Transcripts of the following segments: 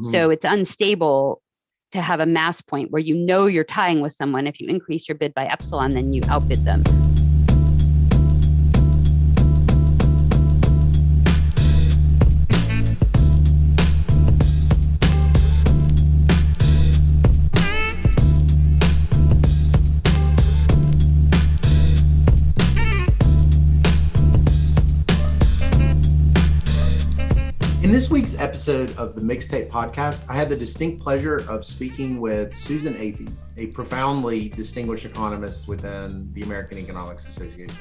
So it's unstable to have a mass point where you're tying with someone. If you increase your bid by epsilon, then you outbid them. In this week's episode of the Mixtape Podcast, I had the distinct pleasure of speaking with Susan Athey, a profoundly distinguished economist within the American Economics Association.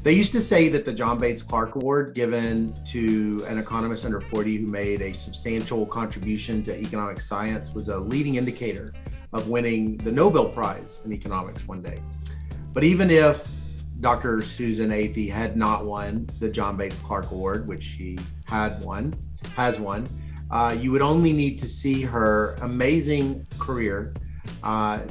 They used to say that the John Bates Clark Award given to an economist under 40 who made a substantial contribution to economic science was a leading indicator of winning the Nobel Prize in economics one day. But even if Dr. Susan Athey had not won the John Bates Clark Award, which she has won, you would only need to see her amazing career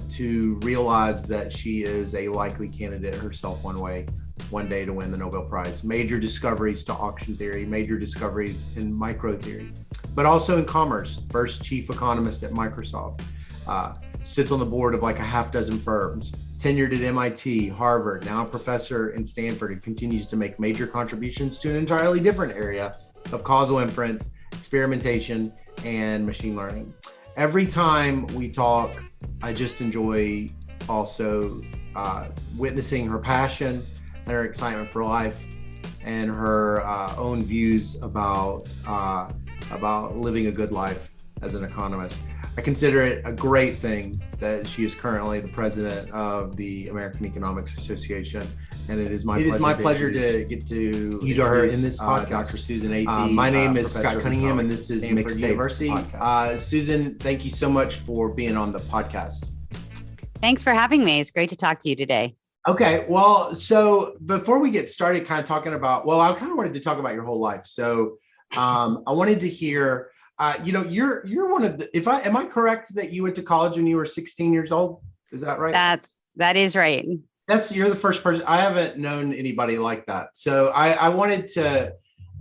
to realize that she is a likely candidate herself one day to win the Nobel Prize. Major discoveries to auction theory, major discoveries in micro theory, but also in commerce. First chief economist at Microsoft, sits on the board of like a half dozen firms, tenured at MIT, Harvard, now a professor in Stanford, and continues to make major contributions to an entirely different area of causal inference, experimentation, and machine learning. Every time we talk, I just enjoy also witnessing her passion and her excitement for life and her own views about living a good life as an economist. I consider it a great thing that she is currently the president of the American Economics Association, and it is my pleasure to get to her in this podcast. Dr. Susan Athey. My name is Scott Cunningham, and this is Stanford University. Susan, thank you so much for being on the podcast. Thanks for having me. It's great to talk to you today. Okay, well, so before we get started, kind of talking about, I kind of wanted to talk about your whole life. So I wanted to hear. You're one of the, am I correct that you went to college when you were 16 years old? Is that right? That is right. You're the first person. I haven't known anybody like that. So I wanted to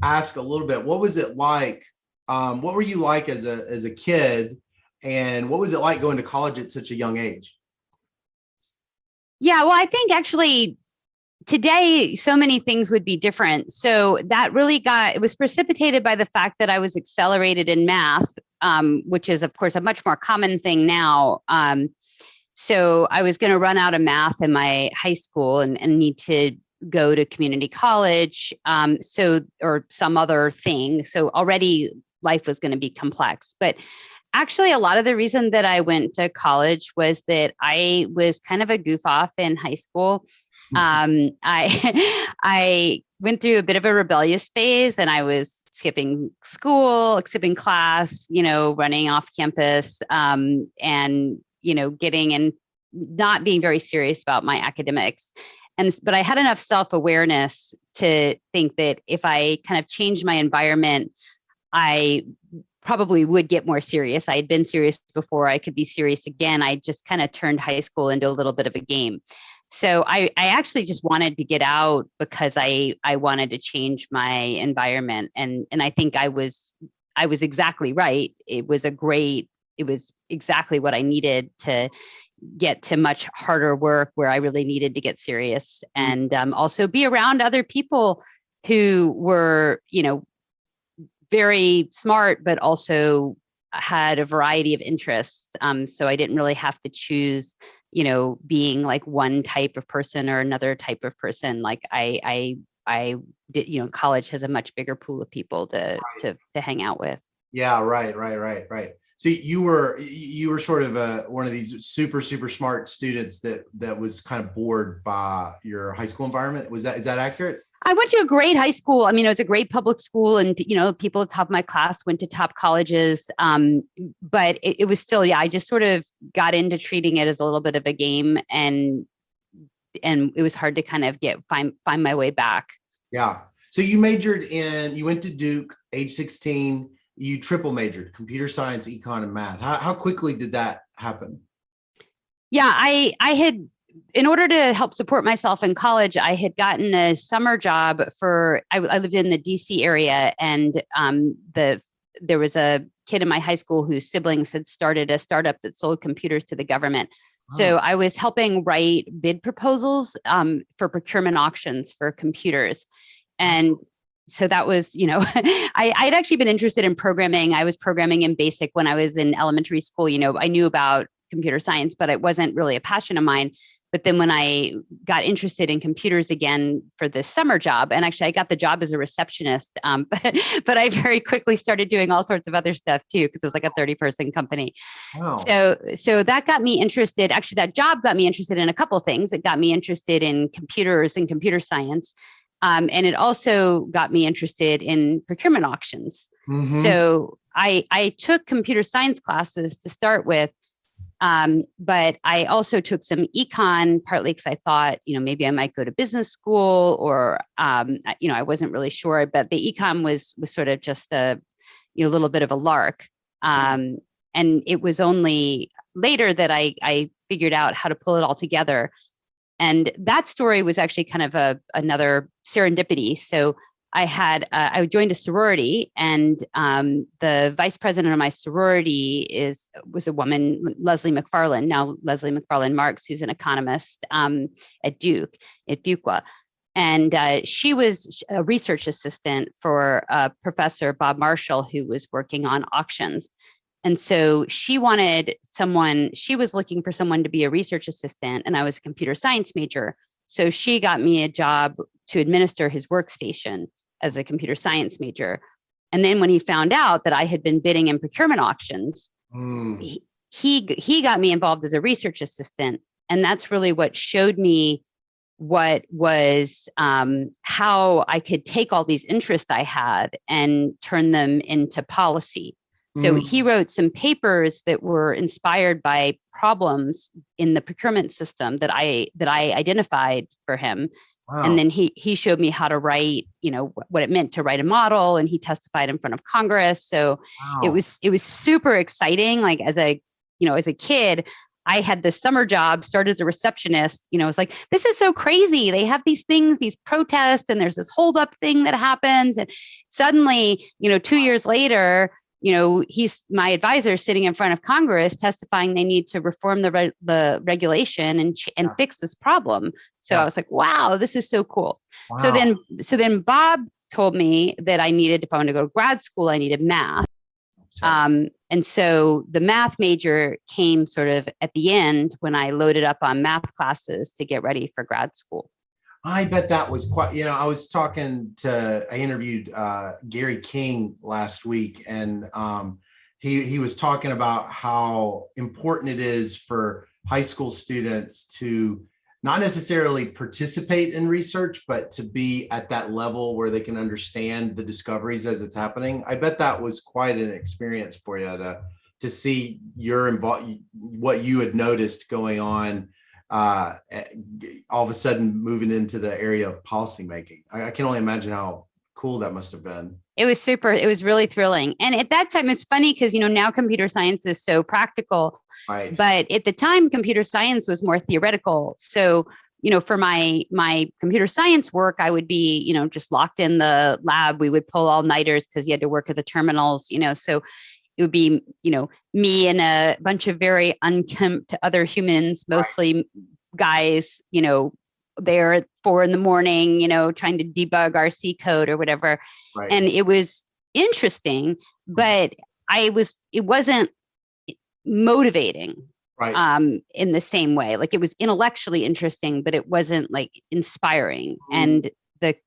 ask a little bit, what was it like? What were you like as a kid? And what was it like going to college at such a young age? Yeah, well, I think actually today, so many things would be different. So that really it was precipitated by the fact that I was accelerated in math, which is, of course, a much more common thing now. So I was going to run out of math in my high school and need to go to community college, or some other thing. So already life was going to be complex. But actually, a lot of the reason that I went to college was that I was kind of a goof off in high school. I went through a bit of a rebellious phase, and I was skipping school, skipping class, running off campus, and, getting and not being very serious about my academics. But I had enough self-awareness to think that if I kind of changed my environment, I probably would get more serious. I had been serious before. I could be serious again. I just kind of turned high school into a little bit of a game. So I actually just wanted to get out because I wanted to change my environment. And I think I was exactly right. It was exactly what I needed to get to much harder work where I really needed to get serious and also be around other people who were, very smart, but also had a variety of interests. So I didn't really have to choose, being like one type of person or another type of person. Like I did, college has a much bigger pool of people to hang out with. Yeah, right. So you were sort of one of these super smart students that was kind of bored by your high school environment. Is that accurate? I went to a great high school. I mean, it was a great public school, and people at the top of my class went to top colleges. But it was still, I just sort of got into treating it as a little bit of a game, and it was hard to kind of find my way back. Yeah. So you went to Duke, age 16. You triple majored, computer science, econ, and math. How quickly did that happen? Yeah, I had, in order to help support myself in college, I had gotten a summer job I lived in the DC area, and there was a kid in my high school whose siblings had started a startup that sold computers to the government. Oh. So I was helping write bid proposals for procurement auctions for computers. And so that was, I'd actually been interested in programming. I was programming in BASIC when I was in elementary school. I knew about computer science, but it wasn't really a passion of mine. But then when I got interested in computers again for this summer job, and actually I got the job as a receptionist, but I very quickly started doing all sorts of other stuff too, because it was like a 30-person company. Wow. So that got me interested. Actually, that job got me interested in a couple of things. It got me interested in computers and computer science. And it also got me interested in procurement auctions. Mm-hmm. So I took computer science classes to start with. But I also took some econ, partly because I thought, maybe I might go to business school, or, I wasn't really sure, but the econ was sort of just a, little bit of a lark. And it was only later that I figured out how to pull it all together. And that story was actually kind of another serendipity. So I joined a sorority, and the vice president of my sorority was a woman, Leslie McFarland, now Leslie McFarland Marks, who's an economist at Duke, at Fuqua. And she was a research assistant for Professor Bob Marshall, who was working on auctions. And so she was looking for someone to be a research assistant, and I was a computer science major. So she got me a job to administer his workstation as a computer science major. And then when he found out that I had been bidding in procurement auctions, he got me involved as a research assistant. And that's really what showed me what was how I could take all these interests I had and turn them into policy. So he wrote some papers that were inspired by problems in the procurement system that I identified for him. Wow. And then he showed me how to write, what it meant to write a model, and he testified in front of Congress. So wow. It was super exciting. Like as a kid, I had this summer job, started as a receptionist. It's like, this is so crazy. They have these things, these protests, and there's this holdup thing that happens. And suddenly, 2 years later, he's my advisor sitting in front of Congress testifying they need to reform the regulation and fix this problem. So I was like, wow, this is so cool. Wow. So then Bob told me that if I wanted to go to grad school, I needed math. And so the math major came sort of at the end when I loaded up on math classes to get ready for grad school. I bet that was quite, I interviewed Gary King last week, and he was talking about how important it is for high school students to not necessarily participate in research, but to be at that level where they can understand the discoveries as it's happening. I bet that was quite an experience for you to see what you had noticed going on. All of a sudden moving into the area of policymaking. I can only imagine how cool that must have been. It was really thrilling. And at that time, it's funny because, now computer science is so practical, right? But at the time, computer science was more theoretical. So, for my computer science work, I would be, just locked in the lab. We would pull all-nighters because you had to work at the terminals, so it would be, me and a bunch of very unkempt other humans, mostly guys, there at 4 a.m, trying to debug our C code or whatever. Right. And it was interesting, but it wasn't motivating, right. In the same way. Like it was intellectually interesting, but it wasn't like inspiring. And the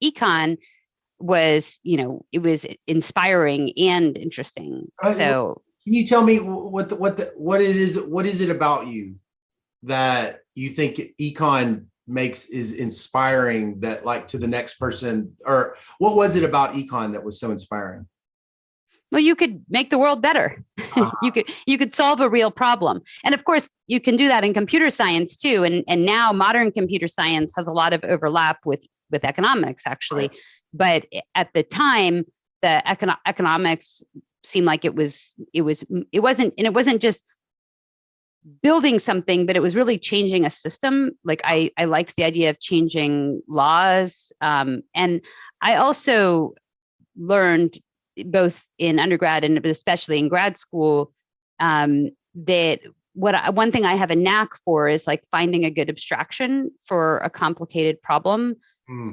econ was, it was inspiring and interesting. So can you tell me what is it about you that you think econ is inspiring, that like to the next person, or what was it about econ that was so inspiring? Well, you could make the world better. You could solve a real problem. And of course, you can do that in computer science too. And now modern computer science has a lot of overlap with economics, actually. Right. But at the time, the economics seemed like it wasn't just building something, but it was really changing a system. Like I liked the idea of changing laws. And I also learned both in undergrad and especially in grad school, that one thing I have a knack for is like finding a good abstraction for a complicated problem.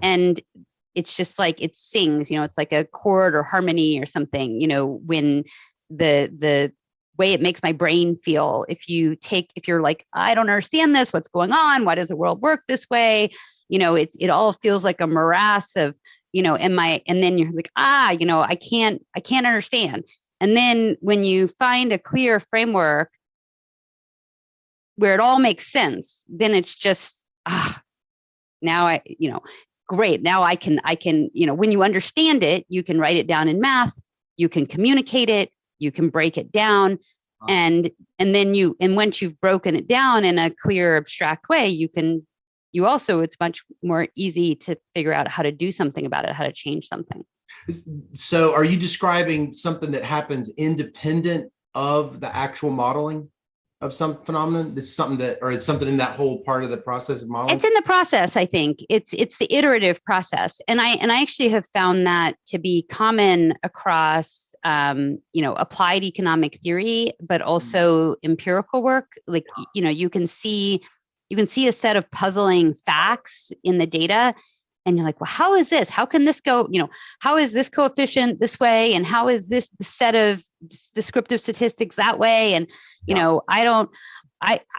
And it's just like it sings, it's like a chord or harmony or something, when the way it makes my brain feel. If you're like, I don't understand this, what's going on? Why does the world work this way? It all feels like a morass of, and then you're like, I can't understand. And then when you find a clear framework where it all makes sense, then it's just, now great. Now I can, when you understand it, you can write it down in math, you can communicate it, you can break it down. Wow. And once you've broken it down in a clear, abstract way, it's much more easy to figure out how to do something about it, how to change something. So are you describing something that happens independent of the actual modeling of some phenomenon? This is something it's something in that whole part of the process of modeling? It's in the process, I think. It's the iterative process. And I actually have found that to be common across, applied economic theory, but also empirical work. Like, you can see a set of puzzling facts in the data, and you're like, well, how is this? How can this go? How is this coefficient this way? And how is this set of descriptive statistics that way? And,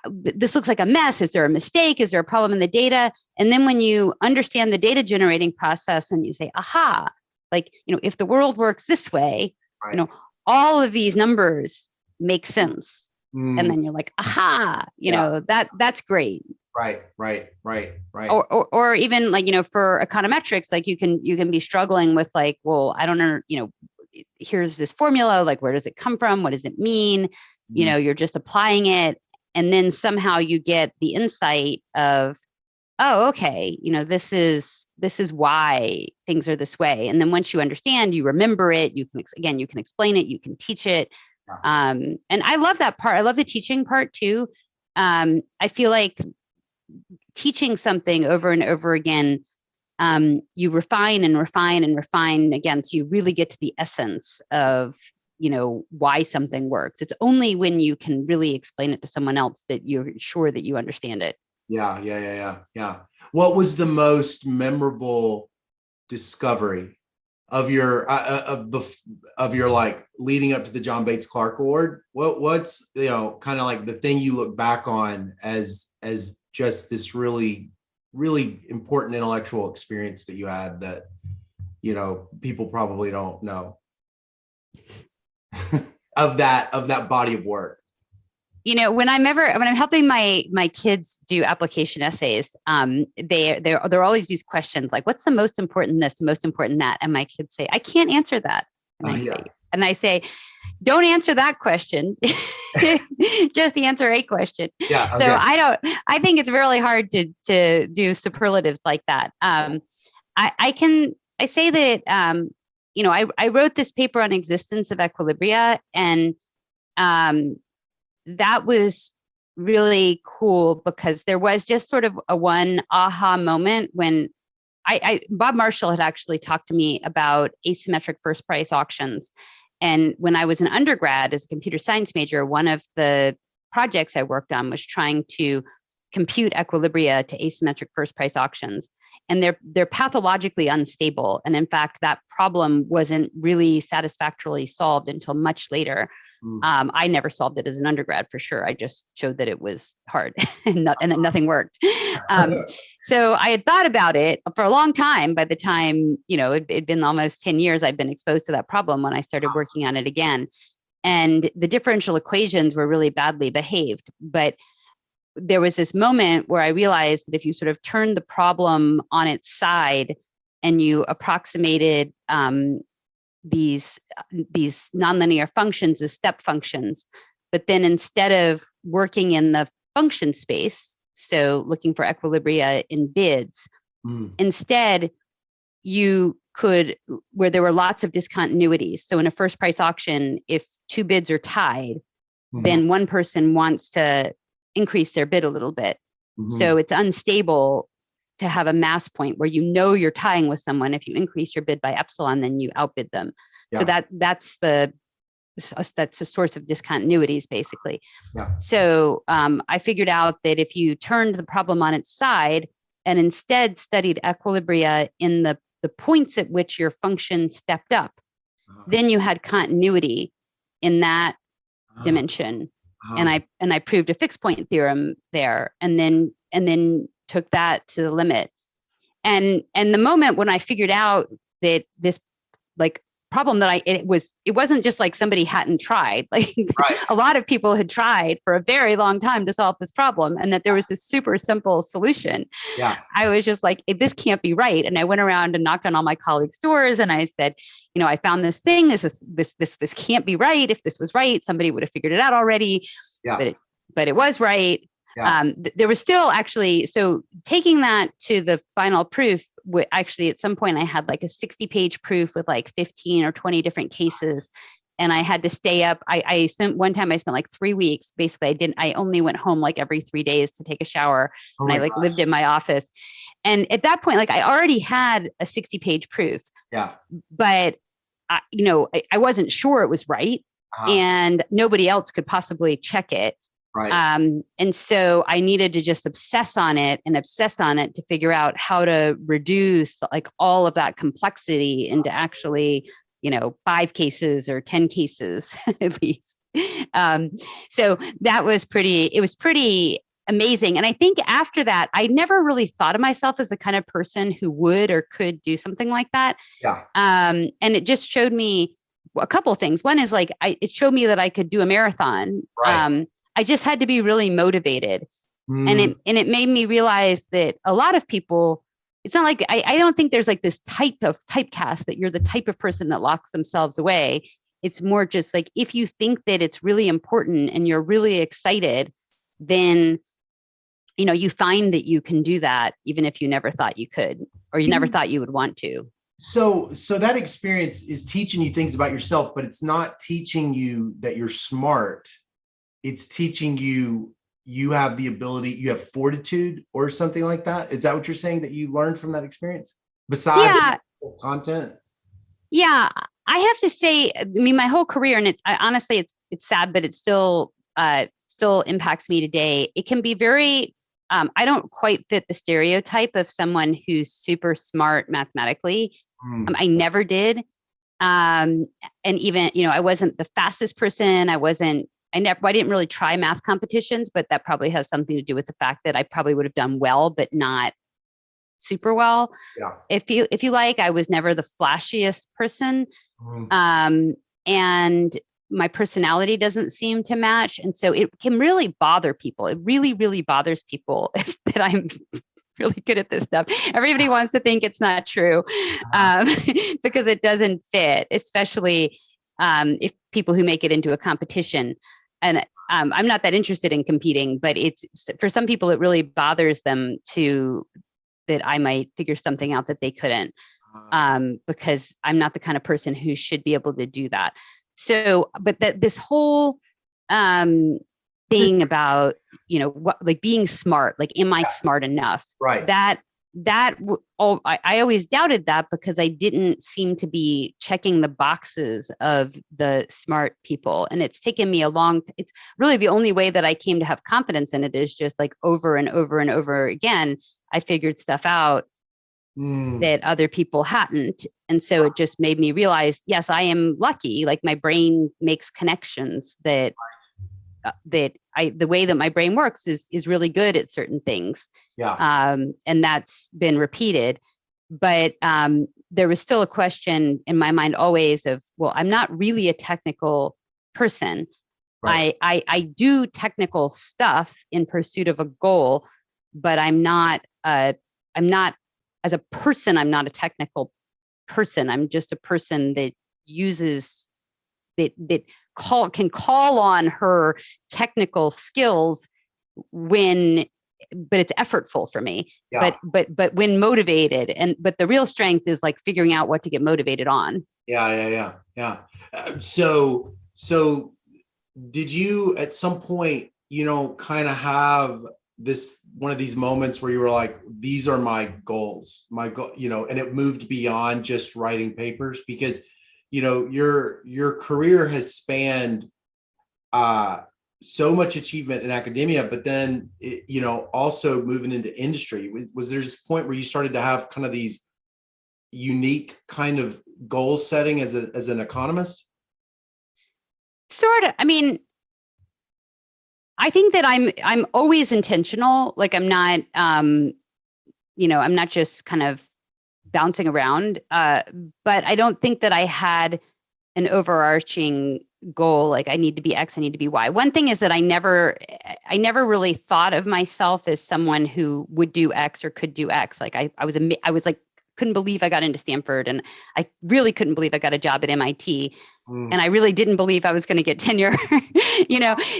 this looks like a mess. Is there a mistake? Is there a problem in the data? And then when you understand the data generating process and you say, aha, like, if the world works this way, right, all of these numbers make sense. And then you're like, aha, that's great. Right. Or even like, for econometrics, like you can be struggling with like, well, I don't know, here's this formula, like, where does it come from? What does it mean? You're just applying it. And then somehow you get the insight of, oh, okay, this is why things are this way. And then once you understand, you remember it, you can explain it, you can teach it. And I love that part. I love the teaching part too. I feel like teaching something over and over again, you refine and refine and refine again, so you really get to the essence of, why something works. It's only when you can really explain it to someone else that you're sure that you understand it. Yeah. What was the most memorable discovery of your like leading up to the John Bates Clark Award? What's kind of like the thing you look back on as just this really, really important intellectual experience that you had that people probably don't know of that body of work? When I'm helping my kids do application essays, there are always these questions like, what's the most important this, the most important that? And my kids say, I can't answer that. And I say, don't answer that question. Just answer a question. Yeah, okay. So I think it's really hard to do superlatives like that. I say that, I wrote this paper on existence of equilibria, and that was really cool because there was just sort of a one aha moment when Bob Marshall had actually talked to me about asymmetric first price auctions. And when I was an undergrad as a computer science major, one of the projects I worked on was trying to compute equilibria to asymmetric first price auctions. And they're pathologically unstable. And in fact, that problem wasn't really satisfactorily solved until much later. I never solved it as an undergrad for sure. I just showed that it was hard and that nothing worked. So I had thought about it for a long time. By the time, it'd been almost 10 years, I'd been exposed to that problem when I started working on it again. And the differential equations were really badly behaved. But there was this moment where I realized that if you sort of turned the problem on its side and you approximated these nonlinear functions as step functions, but then instead of working in the function space, so looking for equilibria in bids, instead you could, where there were lots of discontinuities. So in a first price auction, if two bids are tied, then one person wants to increase their bid a little bit. So it's unstable to have a mass point where you're tying with someone. If you increase your bid by epsilon, then you outbid them. Yeah. So that's a source of discontinuities, basically. Yeah. So I figured out that if you turned the problem on its side and instead studied equilibria in the points at which your function stepped up, then you had continuity in that dimension. And I proved a fixed point theorem there, and then took that to the limit. And the moment when I figured out that this like problem that it wasn't just like somebody hadn't tried, like right. A lot of people had tried for a very long time to solve this problem, and that there was this super simple solution. Yeah. I was just like, this can't be right. And I went around and knocked on all my colleagues' doors, and I said, I found this thing. This can't be right. If this was right, somebody would have figured it out already. Yeah. But it was right. Yeah. There was still actually, so taking that to the final proof, actually at some point I had like a 60-page proof with like 15 or 20 different cases. And I had to stay up. I spent like 3 weeks. Basically, I only went home like every 3 days to take a shower. And I lived in my office. And at that point, like I already had a 60-page proof. Yeah. But I wasn't sure it was right. And nobody else could possibly check it. Right. And so I needed to just obsess on it to figure out how to reduce like all of that complexity into actually, 5 cases or 10 cases at least. So that was pretty amazing. And I think after that, I never really thought of myself as the kind of person who would or could do something like that. Yeah. And it just showed me a couple of things. One is like, it showed me that I could do a marathon. Right. I just had to be really motivated. And it made me realize that a lot of people, it's not like, I don't think there's like this typecast that you're the type of person that locks themselves away. It's more just like, if you think that it's really important and you're really excited, then, you find that you can do that, even if you never thought you could, or you never thought you would want to. So that experience is teaching you things about yourself, but it's not teaching you that you're smart. It's teaching you have the ability, you have fortitude or something like that. Is that what you're saying that you learned from that experience besides content? Yeah, I have to say, my whole career, and honestly, it's sad, but it still impacts me today. It can be very, I don't quite fit the stereotype of someone who's super smart mathematically. I never did. And even, I wasn't the fastest person. I didn't really try math competitions, but that probably has something to do with the fact that I probably would have done well, but not super well. Yeah. If you like, I was never the flashiest person. And my personality doesn't seem to match. And so it can really bother people. It really, really bothers people that I'm really good at this stuff. Everybody wants to think it's not true because it doesn't fit, especially if people who make it into a competition. And I'm not that interested in competing, but it's, for some people, it really bothers them that I might figure something out that they couldn't, because I'm not the kind of person who should be able to do that. So, but this whole thing about, like being smart, like, am I smart enough? Right. I always doubted that because I didn't seem to be checking the boxes of the smart people. And it's taken me it's really the only way that I came to have confidence in it is just like over and over and over again, I figured stuff out that other people hadn't. And so it just made me realize, yes, I am lucky. Like my brain makes connections that the way that my brain works is really good at certain things. Yeah. And that's been repeated. But there was still a question in my mind always of, well, I'm not really a technical person. Right. I do technical stuff in pursuit of a goal, but I'm not as a person, I'm not a technical person. I'm just a person that uses can call on her technical skills but it's effortful for me. Yeah. But when motivated, but the real strength is like figuring out what to get motivated on. Yeah. So did you at some point, kind of have one of these moments where you were like, these are my goals, my goal, and it moved beyond just writing papers? Because, your career has spanned so much achievement in academia, but then, also moving into industry. Was there this point where you started to have kind of these unique kind of goal setting as an economist? Sort of. I mean, I think that I'm always intentional. Like I'm not, I'm not just kind of bouncing around. But I don't think that I had an overarching goal. Like I need to be X, I need to be Y. One thing is that I never really thought of myself as someone who would do X or could do X. Like I was like, couldn't believe I got into Stanford, and I really couldn't believe I got a job at MIT. And I really didn't believe I was going to get tenure,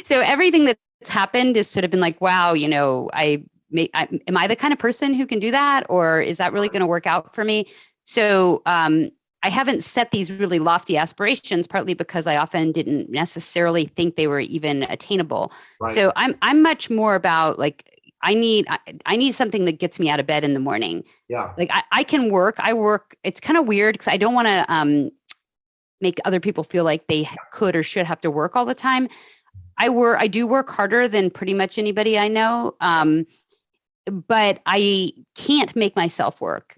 So everything that's happened has sort of been like, wow, am I the kind of person who can do that? Or is that really going to work out for me? So I haven't set these really lofty aspirations, partly because I often didn't necessarily think they were even attainable. Right. So I'm much more about like, I need something that gets me out of bed in the morning. Yeah. Like I can work. It's kind of weird because I don't want to make other people feel like they could or should have to work all the time. I do work harder than pretty much anybody I know. But I can't make myself work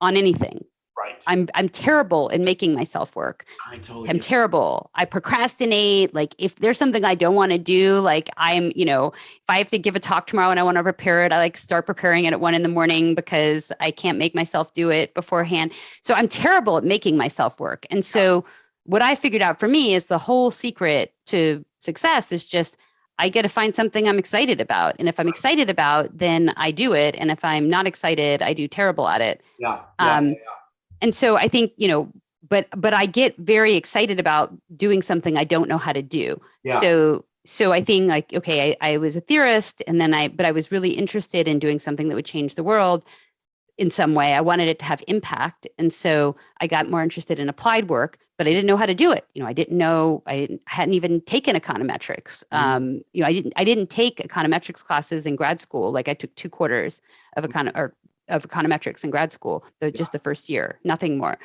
on anything. Right. I'm terrible at making myself work. I'm terrible. I procrastinate. Like if there's something I don't want to do, like if I have to give a talk tomorrow and I want to prepare it, I like start preparing it at 1 a.m. because I can't make myself do it beforehand. So I'm terrible at making myself work. And so what I figured out for me is the whole secret to success is just, I get to find something I'm excited about. And if I'm excited about, then I do it. And if I'm not excited, I do terrible at it. Yeah. And so I think, but I get very excited about doing something I don't know how to do. Yeah. So I think like, okay, I was a theorist and then but I was really interested in doing something that would change the world in some way. I wanted it to have impact. And so I got more interested in applied work, but I didn't know how to do it. I hadn't even taken econometrics. I didn't take econometrics classes in grad school. Like I took 2 quarters of econometrics in grad school, just the first year, nothing more.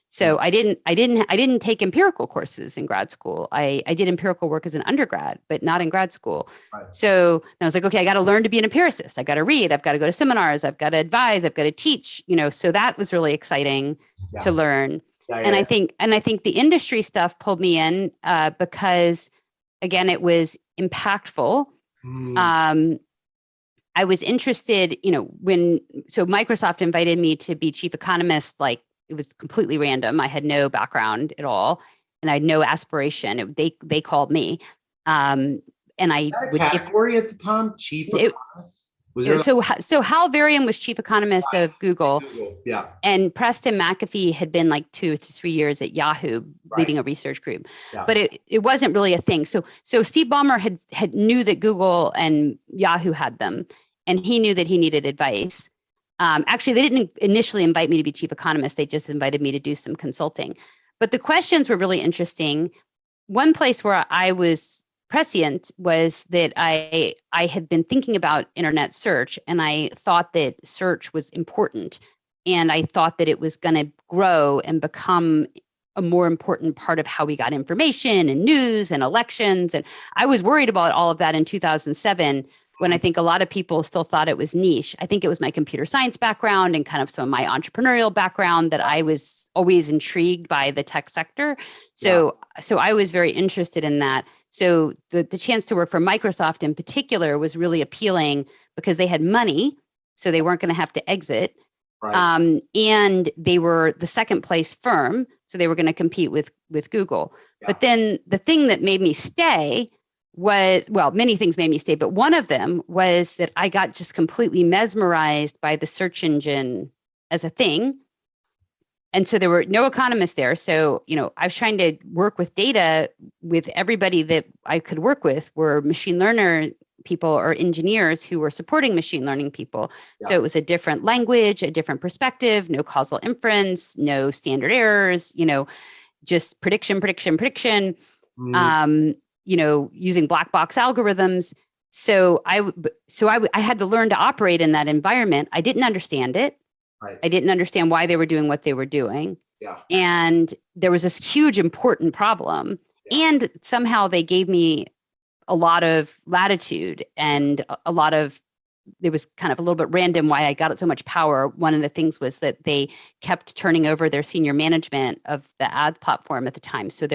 So I didn't take empirical courses in grad school. I did empirical work as an undergrad, but not in grad school. Right. So I was like, okay, I got to learn to be an empiricist. I got to read. I've got to go to seminars. I've got to advise. I've got to teach. So that was really exciting to learn. And I think the industry stuff pulled me in because, again, it was impactful. I was interested, so Microsoft invited me to be chief economist, like it was completely random. I had no background at all and I had no aspiration. They called me. And I was that a category at the time, chief economist? So Hal Varian was chief economist of Google. Yeah. And Preston McAfee had been like 2 to 3 years at Yahoo, leading a research group. Yeah. But it wasn't really a thing. So Steve Ballmer had knew that Google and Yahoo had them, and he knew that he needed advice. Actually, they didn't initially invite me to be chief economist. They just invited me to do some consulting. But the questions were really interesting. One place where I was prescient was that I had been thinking about internet search, and I thought that search was important. And I thought that it was going to grow and become a more important part of how we got information and news and elections. And I was worried about all of that in 2007, when I think a lot of people still thought it was niche. I think it was my computer science background and kind of some of my entrepreneurial background that I was always intrigued by the tech sector. So I was very interested in that. So the chance to work for Microsoft in particular was really appealing because they had money, so they weren't going to have to exit. Right. And they were the second place firm, so they were going to compete with Google. Yeah. But then the thing that made me stay was, well, many things made me stay, but one of them was that I got just completely mesmerized by the search engine as a thing. And so there were no economists there. So, I was trying to work with data with everybody that I could work with were machine learner people or engineers who were supporting machine learning people. Yes. So it was a different language, a different perspective, no causal inference, no standard errors, just prediction. Using black box algorithms. So I had to learn to operate in that environment. I didn't understand it. Right. I didn't understand why they were doing what they were doing. Yeah. And there was this huge important problem. Yeah. And somehow they gave me a lot of latitude and a lot of, it was kind of a little bit random why I got so much power. One of the things was that they kept turning over their senior management of the ad platform at the time. So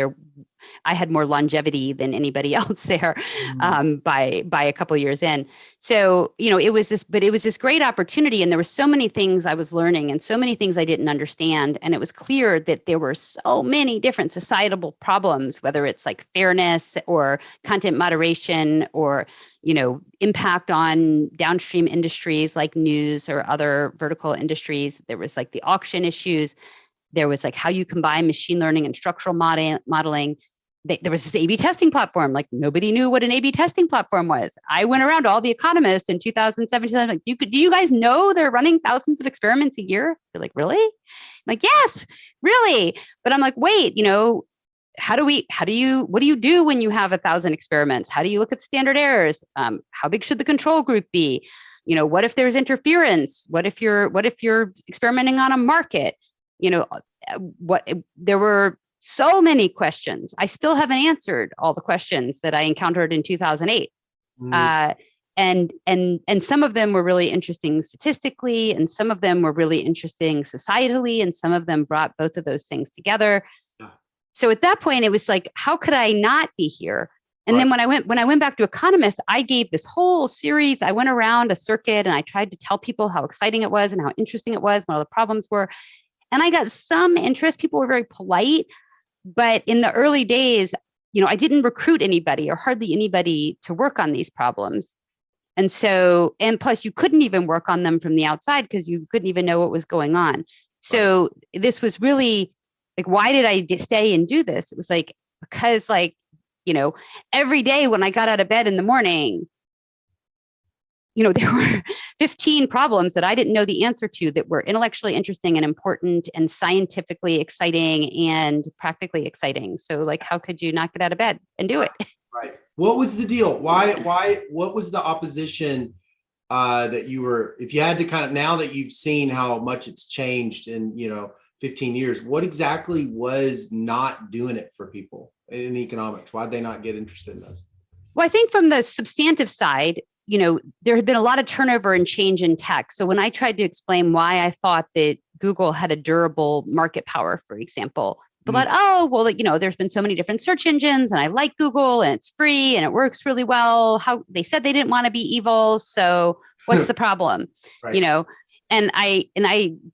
I had more longevity than anybody else there by a couple of years in. So, it was this great opportunity. And there were so many things I was learning and so many things I didn't understand. And it was clear that there were so many different societal problems, whether it's like fairness or content moderation or, impact on downstream industries like news or other vertical industries. There was like the auction issues. There was like how you combine machine learning and structural modeling. There was this A/B testing platform. Like nobody knew what an A/B testing platform was. I went around to all the economists in 2017. I'm like, do you guys know they're running thousands of experiments a year? They're like, really? I'm like, yes, really. But I'm like, wait, what do you do when you have 1,000 experiments? How do you look at standard errors? How big should the control group be? What if there's interference? What if you're experimenting on a market? There were so many questions. I still haven't answered all the questions that I encountered in 2008. And some of them were really interesting statistically, and some of them were really interesting societally, and some of them brought both of those things together. Yeah. So at that point, it was like, how could I not be here? And then when I went back to Economist, I gave this whole series. I went around a circuit and I tried to tell people how exciting it was and how interesting it was, what all the problems were. And I got some interest. People were very polite. But in the early days, I didn't recruit anybody or hardly anybody to work on these problems. And plus you couldn't even work on them from the outside because you couldn't even know what was going on. So this was really like, why did I stay and do this? It was like, because every day when I got out of bed in the morning, there were 15 problems that I didn't know the answer to that were intellectually interesting and important and scientifically exciting and practically exciting. So like, how could you not get out of bed and do it? Right. What was the deal? What was the opposition that you were, if you had to kind of, now that you've seen how much it's changed in, 15 years, what exactly was not doing it for people in economics? Why'd they not get interested in this? Well, I think from the substantive side, there had been a lot of turnover and change in tech. So when I tried to explain why I thought that Google had a durable market power, for example, but there's been so many different search engines and I like Google and it's free and it works really well. How they said they didn't want to be evil. So what's the problem? Right. And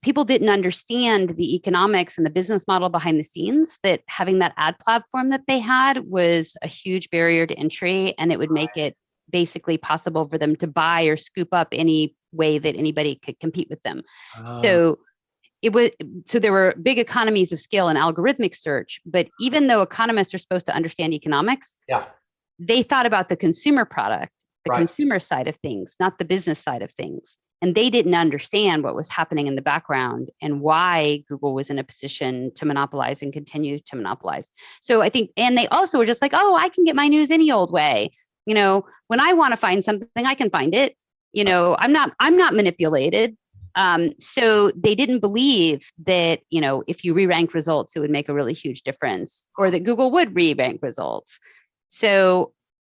people didn't understand the economics and the business model behind the scenes, that having that ad platform that they had was a huge barrier to entry, and it would make it basically possible for them to buy or scoop up any way that anybody could compete with them. So there were big economies of scale in algorithmic search, but even though economists are supposed to understand economics, they thought about the consumer product, the consumer side of things, not the business side of things. And they didn't understand what was happening in the background and why Google was in a position to monopolize and continue to monopolize. So I think, and they also were just like, oh, I can get my news any old way. When I want to find something, I can find it. I'm not manipulated. So they didn't believe that, if you re-rank results, it would make a really huge difference, or that Google would re-rank results. So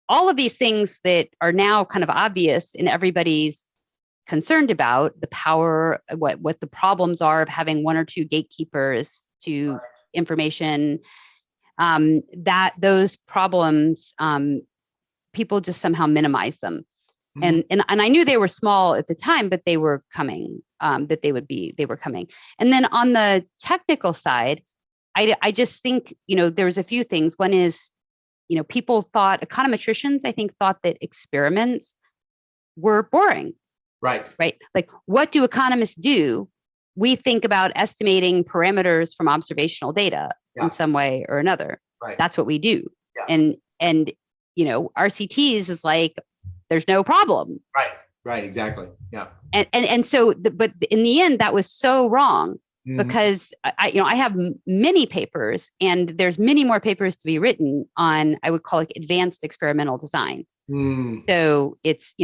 all of these things that are now kind of obvious and everybody's concerned about, the power, what the problems are of having one or two gatekeepers to information, that those problems, people just somehow minimize them. And I knew they were small at the time, but they were coming, they were coming. And then on the technical side, I just think, there's a few things. One is, people thought, econometricians, I think, thought that experiments were boring. Right. Like, what do economists do? We think about estimating parameters from observational data in some way or another. Right. That's what we do. Yeah. And RCTs is like, there's no problem. Right. Exactly. Yeah. And so, but in the end, that was so wrong. because I have many papers, and there's many more papers to be written on, I would call it advanced experimental design. So it's,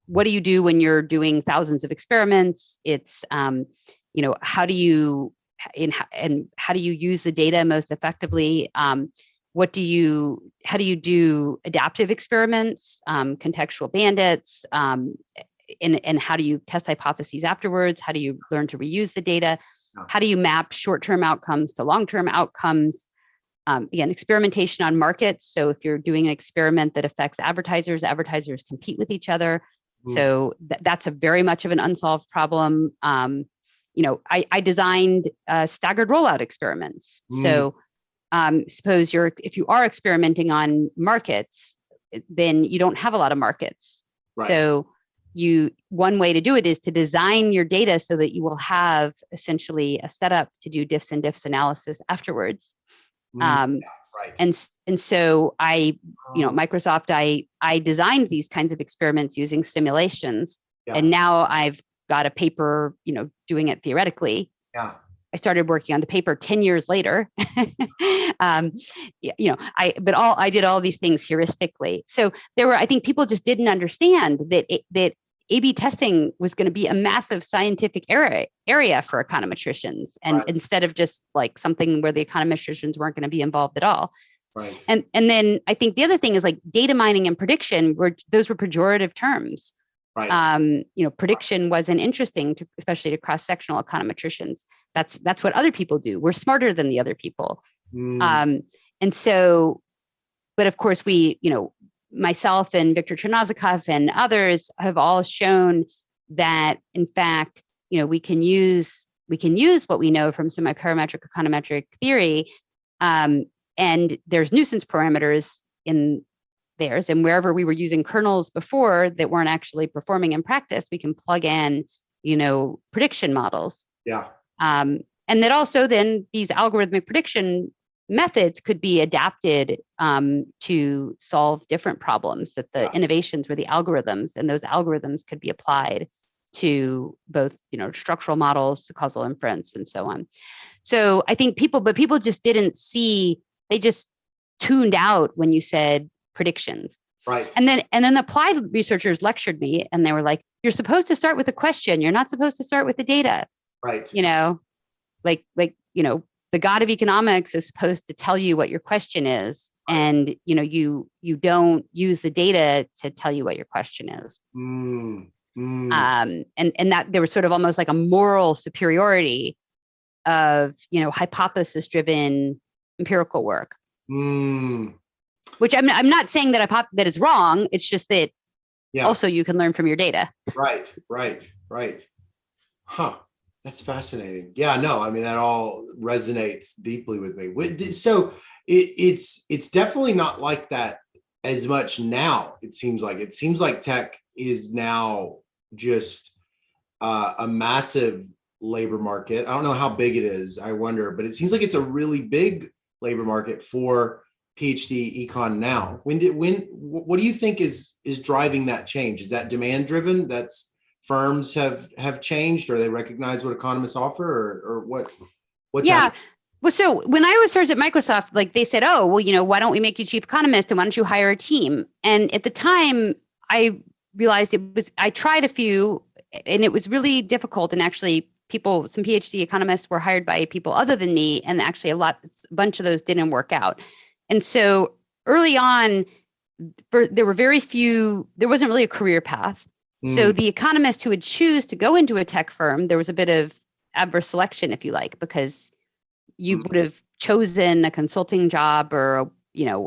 what do you do when you're doing thousands of experiments? It's, how do you use the data most effectively? How do you do adaptive experiments, contextual bandits, and how do you test hypotheses afterwards? How do you learn to reuse the data? How do you map short-term outcomes to long-term outcomes? Again, experimentation on markets. So if you're doing an experiment that affects advertisers compete with each other. So that's a very much of an unsolved problem. I designed staggered rollout experiments. So suppose if you are experimenting on markets, then you don't have a lot of markets. Right. So one way to do it is to design your data so that you will have essentially a setup to do diffs and diffs analysis afterwards. Right. And so Microsoft, I designed these kinds of experiments using simulations, and now I've got a paper, doing it theoretically. Yeah. I started working on the paper 10 years later. I did all these things heuristically. So I think people just didn't understand that A/B testing was going to be a massive scientific area for econometricians, and instead of just like something where the econometricians weren't going to be involved at all. Right. And then I think the other thing is like data mining and prediction those were pejorative terms. Right. Prediction wasn't interesting especially to cross-sectional econometricians. That's what other people do. We're smarter than the other people. And so, but of course myself and Viktor Chernozikov and others have all shown that in fact, we can use what we know from semi-parametric econometric theory, and there's nuisance parameters in theirs, and wherever we were using kernels before that weren't actually performing in practice, we can plug in, prediction models. Yeah. And that also then these algorithmic prediction methods could be adapted to solve different problems, that the innovations were the algorithms, and those algorithms could be applied to both, structural models, to causal inference, and so on. So I think people just didn't see, they just tuned out when you said predictions. Right. And then the applied researchers lectured me, and they were like, you're supposed to start with a question. You're not supposed to start with the data. Right. The God of economics is supposed to tell you what your question is. And, you don't use the data to tell you what your question is. And that there was sort of almost like a moral superiority of, hypothesis driven empirical work. Which I'm not saying that is wrong. It's just that also you can learn from your data. Right. Huh. That's fascinating. Yeah, no, I mean, that all resonates deeply with me. So it's definitely not like that as much now. It seems like tech is now just a massive labor market. I don't know how big it is, I wonder, but it seems like it's a really big labor market for PhD econ now. What do you think is driving that change? Is that demand driven? That's firms have changed, or they recognize what economists offer, or what's happening? Well, so when I was first at Microsoft, like they said, oh, well, why don't we make you chief economist, and why don't you hire a team? And at the time I realized I tried a few, and it was really difficult. And actually some PhD economists were hired by people other than me. And actually a bunch of those didn't work out. And so early on, there were very few, there wasn't really a career path. So the economists who would choose to go into a tech firm, there was a bit of adverse selection, if you like, because you would have chosen a consulting job or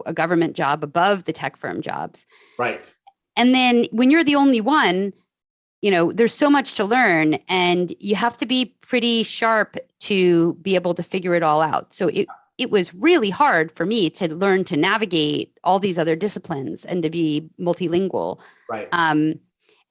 a government job above the tech firm jobs. Right. And then when you're the only one, there's so much to learn, and you have to be pretty sharp to be able to figure it all out. So it was really hard for me to learn to navigate all these other disciplines and to be multilingual. Right.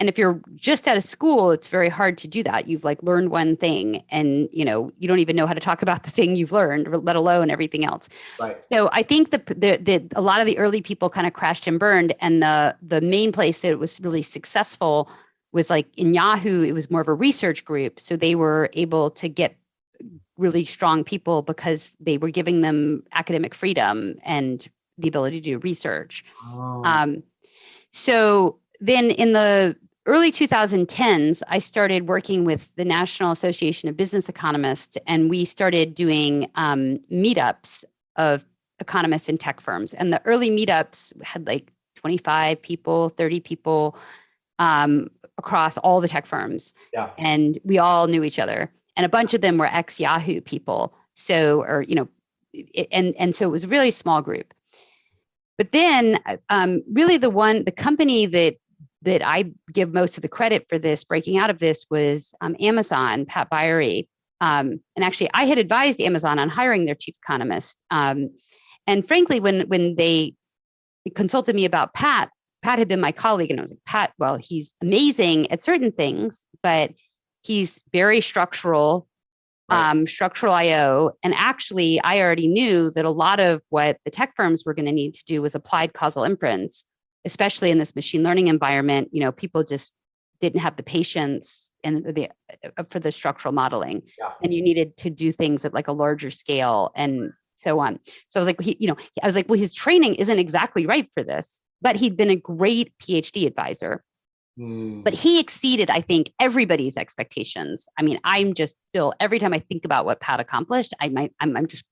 And if you're just out of school, it's very hard to do that. You've learned one thing, and you don't even know how to talk about the thing you've learned, let alone everything else. Right. So I think a lot of the early people kind of crashed and burned, and the main place that it was really successful was in Yahoo. It was more of a research group, so they were able to get really strong people because they were giving them academic freedom and the ability to do research. Oh. So then in the early 2010s, I started working with the National Association of Business Economists, and we started doing meetups of economists in tech firms. And the early meetups had like 25 people, 30 people across all the tech firms. Yeah. And we all knew each other. And a bunch of them were ex-Yahoo people. So, or, you know, and so it was a really small group. But then really the company that I give most of the credit for this, breaking out of this, was Amazon, Pat Byery. And actually, I had advised Amazon on hiring their chief economist. And frankly, when they consulted me about Pat had been my colleague, and I was like, Pat, well, he's amazing at certain things, but he's very structural, Right. structural IO. And actually, I already knew that a lot of what the tech firms were going to need to do was applied causal inference, especially in this machine learning environment. You know, people just didn't have the patience and for the structural modeling, Yeah. and you needed to do things at like a larger scale and so on. So I was like, well, his training isn't exactly right for this, but he'd been a great PhD advisor. But he exceeded, I think, everybody's expectations. I mean, I'm just still, every time I think about what Pat accomplished, I'm just,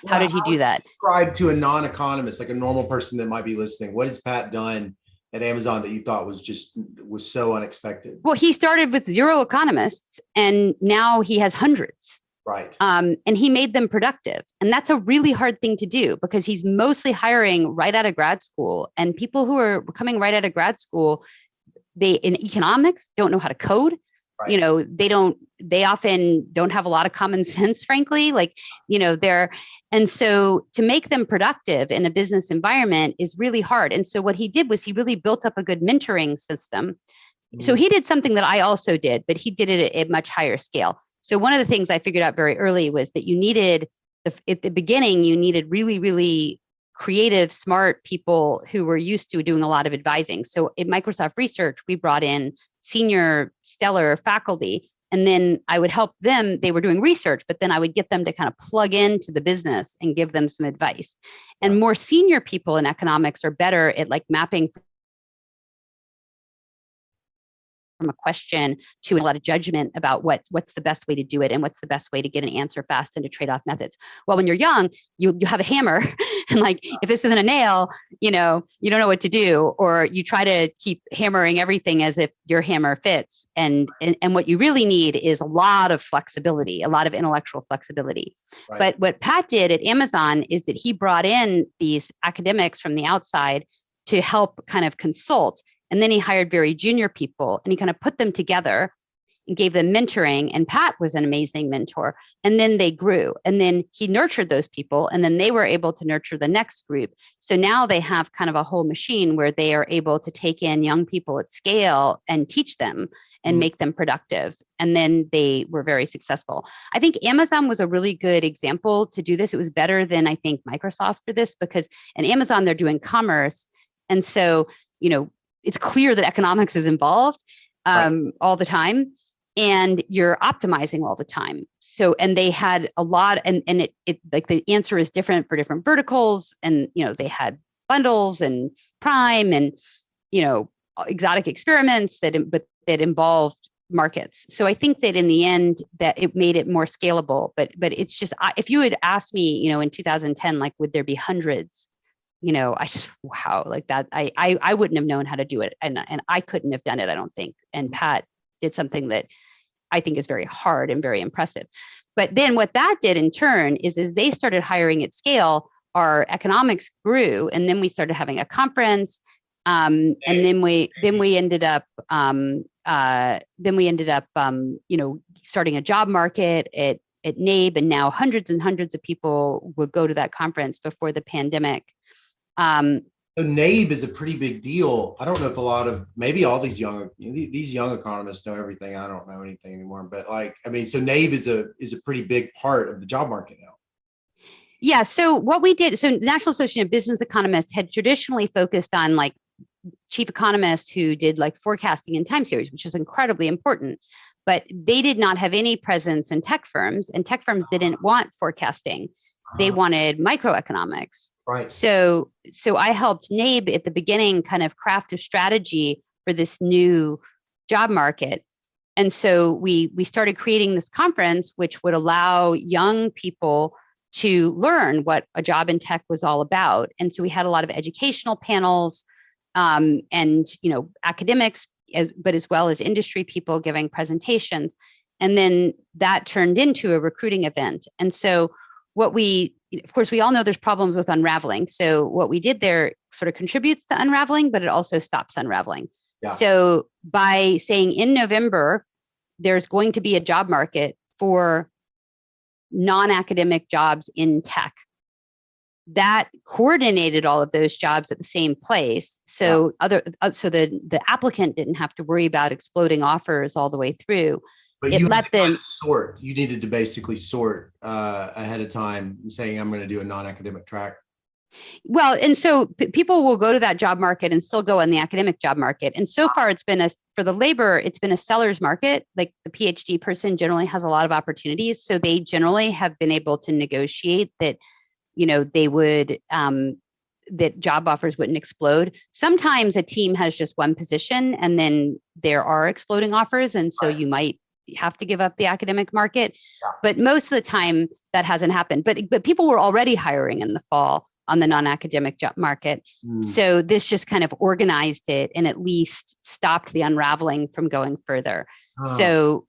how did he do that? Describe to a non-economist, like a normal person that might be listening, what has Pat done at Amazon that you thought was so unexpected? Well, he started with 0 economists, and now he has hundreds. Right. And he made them productive. And that's a really hard thing to do because he's mostly hiring right out of grad school, and people who are coming right out of grad school, they in economics don't know how to code. Right. You know, they often don't have a lot of common sense, frankly, like, you know, and so to make them productive in a business environment is really hard. And so what he did was he really built up a good mentoring system. So he did something that I also did, but he did it at a much higher scale. So one of the things I figured out very early was that you needed, at the beginning, you needed really, really creative, smart people who were used to doing a lot of advising. So in Microsoft Research, we brought in senior stellar faculty, and then I would help them. They were doing research, but then I would get them to kind of plug into the business and give them some advice. And more senior people in economics are better at like mapping from a question to a lot of judgment about what's the best way to do it and what's the best way to get an answer fast and to trade off methods. Well, when you're young, you have a hammer and like, if this isn't a nail, you know, you don't know what to do, or you try to keep hammering everything as if your hammer fits. And what you really need is a lot of flexibility, a lot of intellectual flexibility. Right. But what Pat did at Amazon is that he brought in these academics from the outside to help kind of consult. And then he hired very junior people and he kind of put them together and gave them mentoring. And Pat was an amazing mentor. And then they grew. And then he nurtured those people. And then they were able to nurture the next group. So now they have kind of a whole machine where they are able to take in young people at scale and teach them and make them productive. And then they were very successful. I think Amazon was a really good example to do this. It was better than I think Microsoft for this, because in Amazon, they're doing commerce. And so, you know, it's clear that economics is involved all the time, and you're optimizing all the time. So, and they had a lot, and it like the answer is different for different verticals. And, you know, they had bundles and prime and, you know, exotic experiments that involved markets. So I think that in the end that it made it more scalable, but it's just, if you had asked me, you know, in 2010, like, would there be hundreds? You know, wow, like that, I wouldn't have known how to do it. And I couldn't have done it, I don't think. And Pat did something that I think is very hard and very impressive. But then what that did in turn is as they started hiring at scale, our economics grew. And then we started having a conference. And then we ended up, you know, starting a job market at NABE. And now hundreds and hundreds of people would go to that conference before the pandemic. So NABE is a pretty big deal. I don't know if maybe all these young economists know everything. I don't know anything anymore, but like, I mean, so NABE is a pretty big part of the job market now. Yeah. So what we did, so the National Association of Business Economists had traditionally focused on like chief economists who did like forecasting and time series, which is incredibly important. but they did not have any presence in tech firms, and tech firms didn't want forecasting. They wanted microeconomics. Right. So I helped NABE at the beginning kind of craft a strategy for this new job market. And so we started creating this conference, which would allow young people to learn what a job in tech was all about. And so we had a lot of educational panels, and academics, but as well as industry people giving presentations. And then that turned into a recruiting event. And so of course, we all know there's problems with unraveling. So what we did there sort of contributes to unraveling, but it also stops unraveling. Yeah. So by saying in November, there's going to be a job market for non-academic jobs in tech, that coordinated all of those jobs at the same place. So the applicant didn't have to worry about exploding offers all the way through. But you let them sort. You needed to basically sort ahead of time, saying I'm going to do a non-academic track. Well, and so people will go to that job market and still go on the academic job market. And so far, for the labor, it's been a seller's market. Like the PhD person generally has a lot of opportunities, so they generally have been able to negotiate that, they would. That job offers wouldn't explode. Sometimes a team has just one position, and then there are exploding offers, and so you might have to give up the academic market. Yeah. But most of the time that hasn't happened. But people were already hiring in the fall on the non-academic job market. So this just kind of organized it and at least stopped the unraveling from going further. So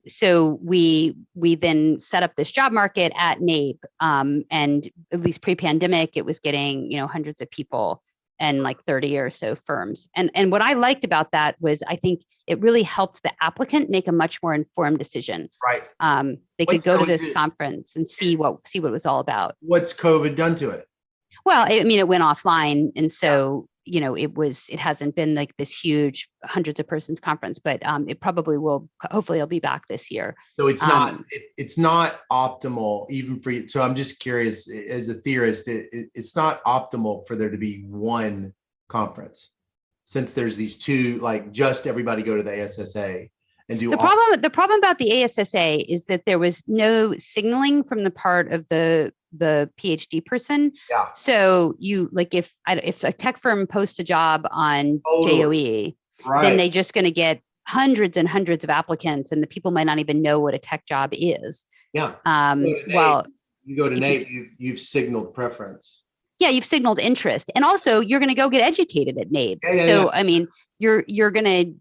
we then set up this job market at NABE, and at least pre-pandemic, it was getting hundreds of people and like 30 or so firms. And what I liked about that was I think it really helped the applicant make a much more informed decision. Right. They could go to this conference and see what it was all about. What's COVID done to it? Well, it went offline, and so it hasn't been like this huge hundreds of persons conference, but it probably will. Hopefully, it'll be back this year. So it's not optimal even for you. So I'm just curious, as a theorist, it's not optimal for there to be one conference, since there's these two. Like, just everybody go to the ASSA and do. The problem about the ASSA is that there was no signaling from the part of the PhD person. Yeah. So if a tech firm posts a job on JOE, then they're just going to get hundreds and hundreds of applicants, and the people might not even know what a tech job is. Yeah. You go to NAPE, you've signaled preference. Yeah, you've signaled interest, and also you're going to go get educated at NAPE. You're going to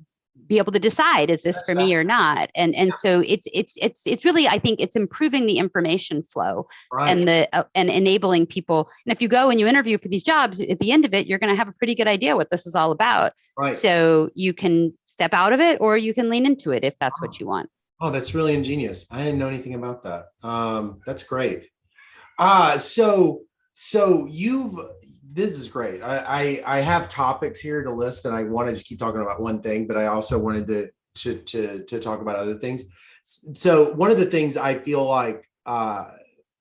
be able to decide, is this for me or not? And so it's really, I think it's improving the information flow and and enabling people. And if you go and you interview for these jobs, at the end of it, you're going to have a pretty good idea what this is all about. Right. So you can step out of it, or you can lean into it if that's what you want. Oh, that's really ingenious. I didn't know anything about that. That's great. This is great. I have topics here to list, and I want to just keep talking about one thing, but I also wanted to talk about other things. So one of the things I feel like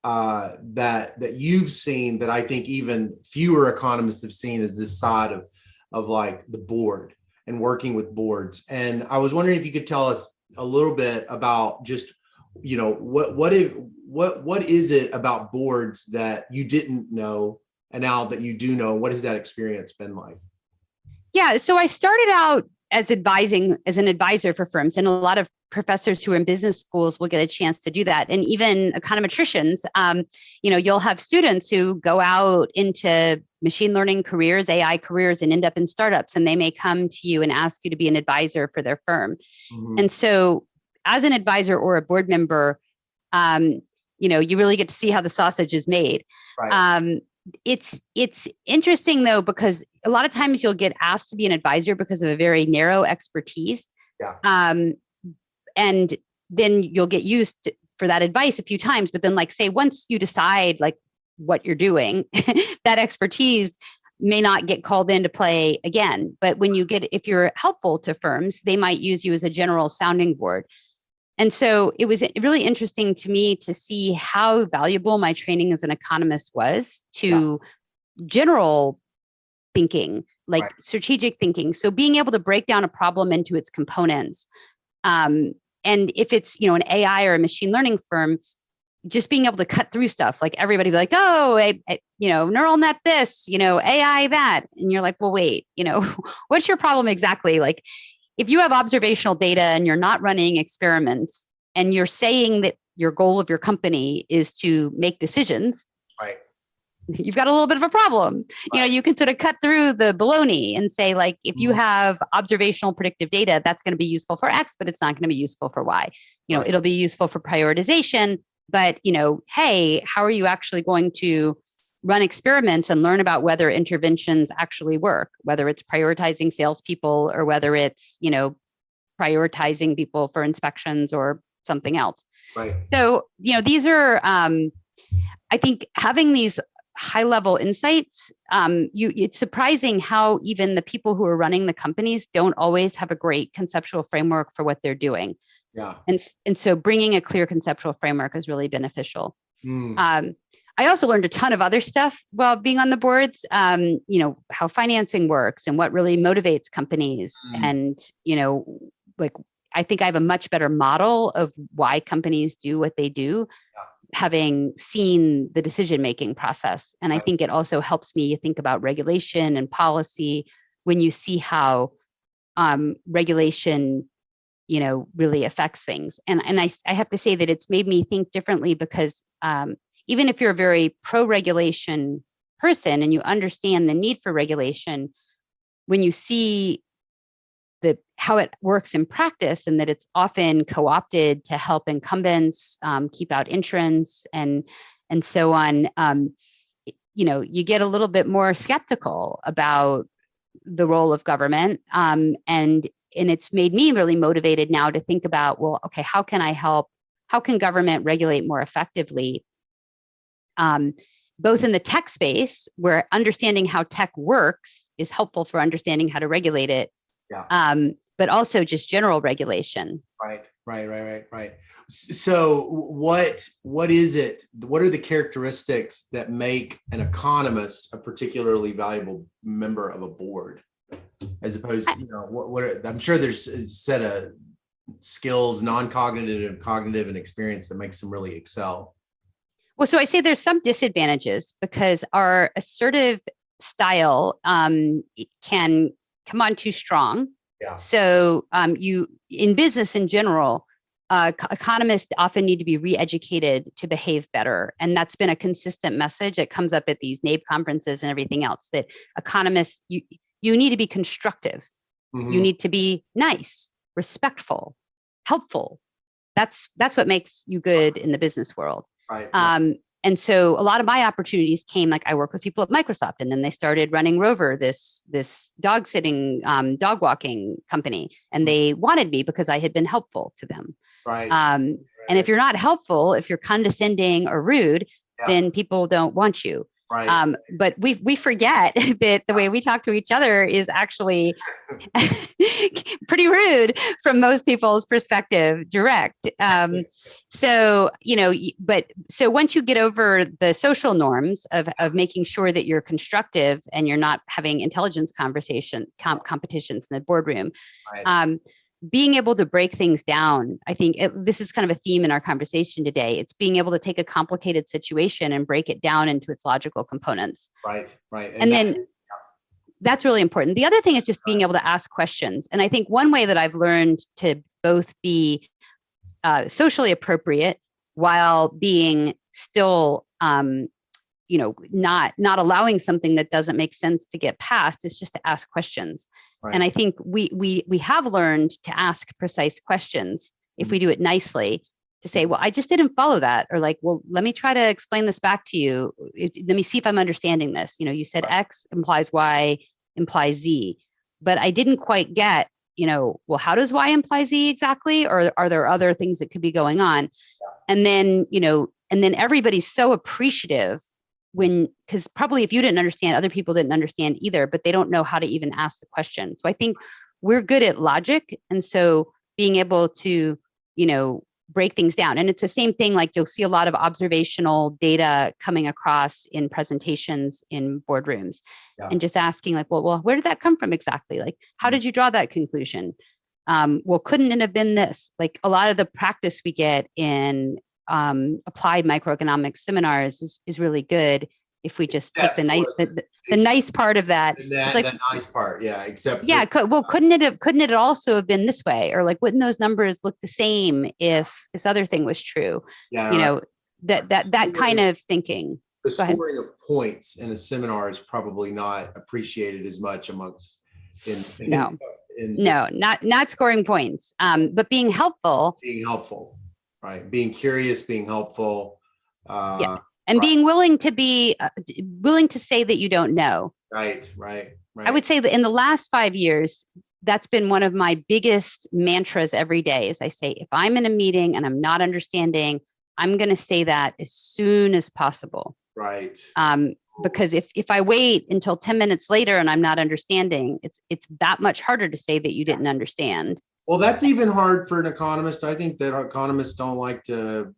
that you've seen, that I think even fewer economists have seen, is this side of like the board and working with boards. And I was wondering if you could tell us a little bit about just, what is it about boards that you didn't know, and now that you do know, what has that experience been like? Yeah, so I started out as an advisor for firms, and a lot of professors who are in business schools will get a chance to do that. And even econometricians, you'll have students who go out into machine learning careers, AI careers, and end up in startups, and they may come to you and ask you to be an advisor for their firm. Mm-hmm. And so as an advisor or a board member, you really get to see how the sausage is made. Right. It's interesting though, because a lot of times you'll get asked to be an advisor because of a very narrow expertise. Yeah. And then you'll get used for that advice a few times, but then once you decide what you're doing, that expertise may not get called into play again. But if you're helpful to firms, they might use you as a general sounding board. And so it was really interesting to me to see how valuable my training as an economist was to general thinking, strategic thinking. So being able to break down a problem into its components, and if it's, you know, an AI or a machine learning firm, just being able to cut through stuff, like everybody be like, oh, you know, neural net this, you know, AI that. And you're like, well, wait, you know, what's your problem exactly? Like, if you have observational data and you're not running experiments and you're saying that your goal of your company is to make decisions, right, you've got a little bit of a problem. Right. You know, you can sort of cut through the baloney and say, like, if you have observational predictive data, that's going to be useful for X, but it's not going to be useful for Y. You know, it'll be useful for prioritization, but, you know, hey, how are you actually going to run experiments and learn about whether interventions actually work, whether it's prioritizing salespeople or whether it's, you know, prioritizing people for inspections or something else. Right. So, you know, these are, I think having these high level insights, it's surprising how even the people who are running the companies don't always have a great conceptual framework for what they're doing. Yeah. And so bringing a clear conceptual framework is really beneficial. I also learned a ton of other stuff while being on the boards, you know, how financing works and what really motivates companies. And, you know, like, I think I have a much better model of why companies do what they do, having seen the decision-making process. And I think it also helps me think about regulation and policy when you see how regulation, you know, really affects things. And I have to say that it's made me think differently because even if you're a very pro-regulation person and you understand the need for regulation, when you see how it works in practice and that it's often co-opted to help incumbents keep out entrants and so on, you know, you get a little bit more skeptical about the role of government. And it's made me really motivated now to think about, well, okay, how can I help? How can government regulate more effectively? Both in the tech space, where understanding how tech works is helpful for understanding how to regulate it. But also just general regulation. Right. So what is it? What are the characteristics that make an economist a particularly valuable member of a board, as opposed to, you know, what I'm sure there's a set of skills, non-cognitive, cognitive, and experience that makes them really excel. Well, so I say there's some disadvantages because our assertive style can come on too strong. So you, in business in general, economists often need to be re-educated to behave better. And that's been a consistent message that comes up at these NABE conferences and everything else, that economists, you need to be constructive. You need to be nice, respectful, helpful. That's what makes you good in the business world. And so a lot of my opportunities came, like I work with people at Microsoft, and then they started running Rover, this dog sitting, dog walking company. And they wanted me because I had been helpful to them. And if you're not helpful, if you're condescending or rude, then people don't want you. But we forget that the way we talk to each other is actually pretty rude from most people's perspective, direct. So, you know, so once you get over the social norms of making sure that you're constructive and you're not having intelligence competitions in the boardroom, being able to break things down, I think this is kind of a theme in our conversation today. It's being able to take a complicated situation and break it down into its logical components. And then that's really important. The other thing is just being able to ask questions. And I think one way that I've learned to both be socially appropriate while being still, you know, not allowing something that doesn't make sense to get past is just to ask questions. And I think we have learned to ask precise questions if we do it nicely, to say, well, I just didn't follow that. Or like, well, let me try to explain this back to you. Let me see if I'm understanding this. You know, you said X implies Y implies Z, but I didn't quite get, you know, well, how does Y imply Z exactly? Or are there other things that could be going on? And then, you know, and then everybody's so appreciative because probably if you didn't understand, other people didn't understand either, but they don't know how to even ask the question. So I think we're good at logic. And so being able to, you know, break things down. And it's the same thing, like you'll see a lot of observational data coming across in presentations in boardrooms and just asking like, well, where did that come from exactly? Like, how did you draw that conclusion? well, couldn't it have been this? Like a lot of the practice we get in applied microeconomics seminars is really good if we just take the nice part of that. It's like, the nice part, yeah. Couldn't it also have been this way? Or like, wouldn't those numbers look the same if this other thing was true? Yeah, that kind of thinking. The scoring of points in a seminar is probably not appreciated as much amongst not scoring points, but being helpful, right? Being curious, being helpful, and being willing to say that you don't know. Right. I would say that in the last 5 years, that's been one of my biggest mantras every day. Is I say, if I'm in a meeting and I'm not understanding, I'm going to say that as soon as possible. Right. Because if I wait until 10 minutes later and I'm not understanding, it's that much harder to say that you didn't understand. Well, that's even hard for an economist. I think that economists I think a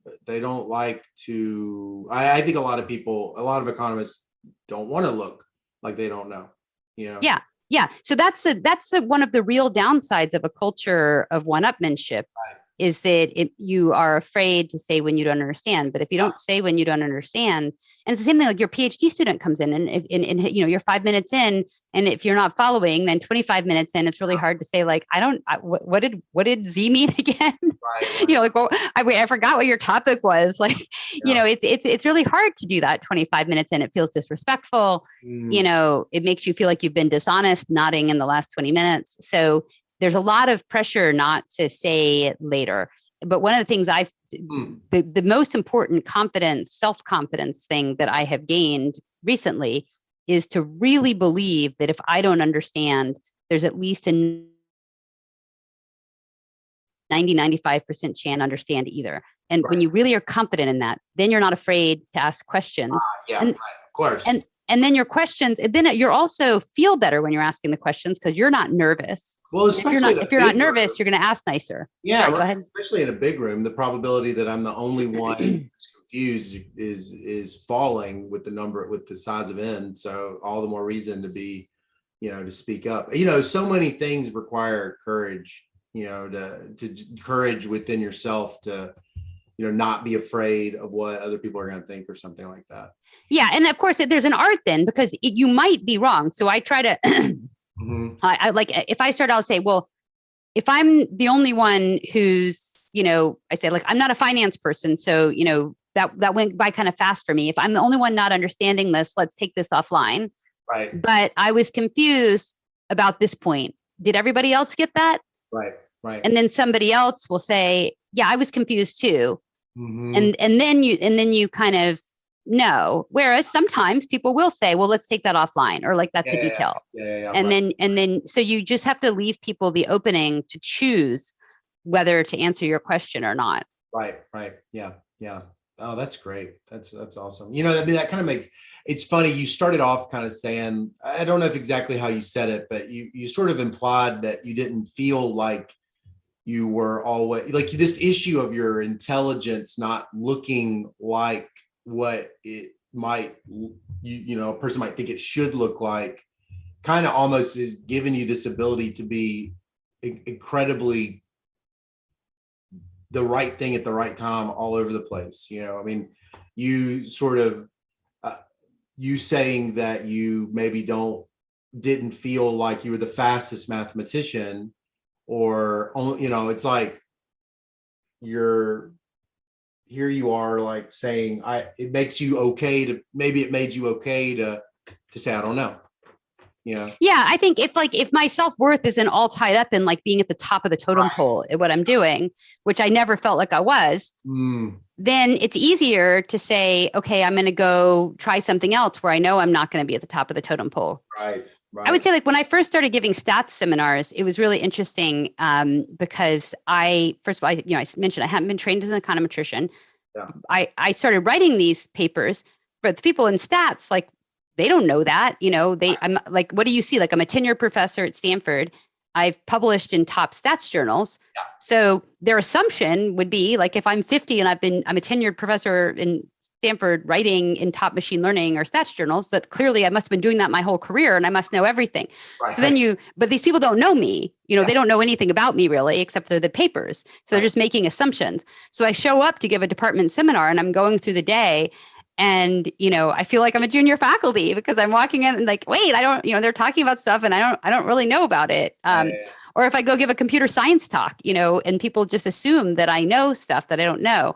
lot of economists don't want to look like they don't know. Yeah. So that's one of the real downsides of a culture of one-upmanship. Right. Is that you are afraid to say when you don't understand. But if you don't say when you don't understand, and it's the same thing, like your PhD student comes in and you're 5 minutes in, and if you're not following, then 25 minutes in, it's really hard to say, like, what did Z mean again? Right. I forgot what your topic was. Like, it's really hard to do that 25 minutes in. It feels disrespectful. It makes you feel like you've been dishonest, nodding in the last 20 minutes. So there's a lot of pressure not to say it later. But one of the things the most important self-confidence thing that I have gained recently is to really believe that if I don't understand, there's at least a 95% chance understand either. And when you really are confident in that, then you're not afraid to ask questions. Of course. And then your questions, then you're also feel better when you're asking the questions because you're not nervous. Well, especially if you're not nervous, you're going to ask nicer. Yeah, right, go ahead. Especially in a big room, the probability that I'm the only one who's confused is falling with the size of N. So all the more reason to be, to speak up. So many things require courage. To courage within yourself to, not be afraid of what other people are going to think or something like that. Yeah. And of course there's an art then, because you might be wrong. So I try to, I like, if I start, I'll say, well, if I'm the only one who's, I say, like, I'm not a finance person. So, that went by kind of fast for me. If I'm the only one not understanding this, let's take this offline. Right. But I was confused about this point. Did everybody else get that? Right. And then somebody else will say, yeah, I was confused too. And then you kind of know. Whereas sometimes people will say, well, let's take that offline, or like that's a detail. And then so you just have to leave people the opening to choose whether to answer your question or not. Right. Yeah. Oh, that's great. That's awesome. That kind of makes, it's funny. You started off kind of saying, I don't know if exactly how you said it, but you sort of implied that you didn't feel like you were always, like, this issue of your intelligence not looking like what it might, a person might think it should look like, kind of almost is giving you this ability to be incredibly the right thing at the right time all over the place. You sort of, you saying that you maybe didn't feel like you were the fastest mathematician, or, it's like here you are, like, saying, it makes you okay to, maybe it made you okay to say, I don't know. Yeah, I think if my self-worth isn't all tied up in like being at the top of the totem pole at what I'm doing, which I never felt like I was, then it's easier to say, okay, I'm going to go try something else where I know I'm not going to be at the top of the totem pole. Right. I would say, like, when I first started giving stats seminars, it was really interesting because first of all, I mentioned I hadn't been trained as an econometrician. Yeah. I started writing these papers, but the people in stats, like, they don't know that, I'm like, what do you see? Like, I'm a tenured professor at Stanford. I've published in top stats journals. Yeah. So their assumption would be, like, if I'm 50 and I'm a tenured professor in Stanford writing in top machine learning or stats journals, that clearly I must have been doing that my whole career and I must know everything. Right. So then but these people don't know me, they don't know anything about me really, except for the papers. So they're just making assumptions. So I show up to give a department seminar and I'm going through the day and, I feel like I'm a junior faculty because I'm walking in and like, wait, I don't, they're talking about stuff and I don't really know about it. Or if I go give a computer science talk, and people just assume that I know stuff that I don't know.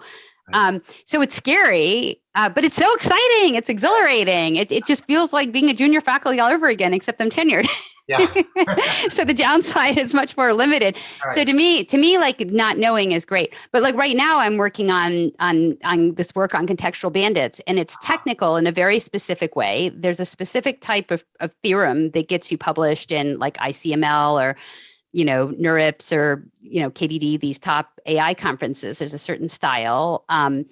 So it's scary, but it's so exciting. It's exhilarating. It just feels like being a junior faculty all over again, except I'm tenured. Yeah. So the downside is much more limited. Right. So to me, like not knowing is great. But like right now I'm working on this work on contextual bandits, and it's technical in a very specific way. There's a specific type of theorem that gets you published in like ICML or NeurIPS or, KDD, these top AI conferences. There's a certain style. And,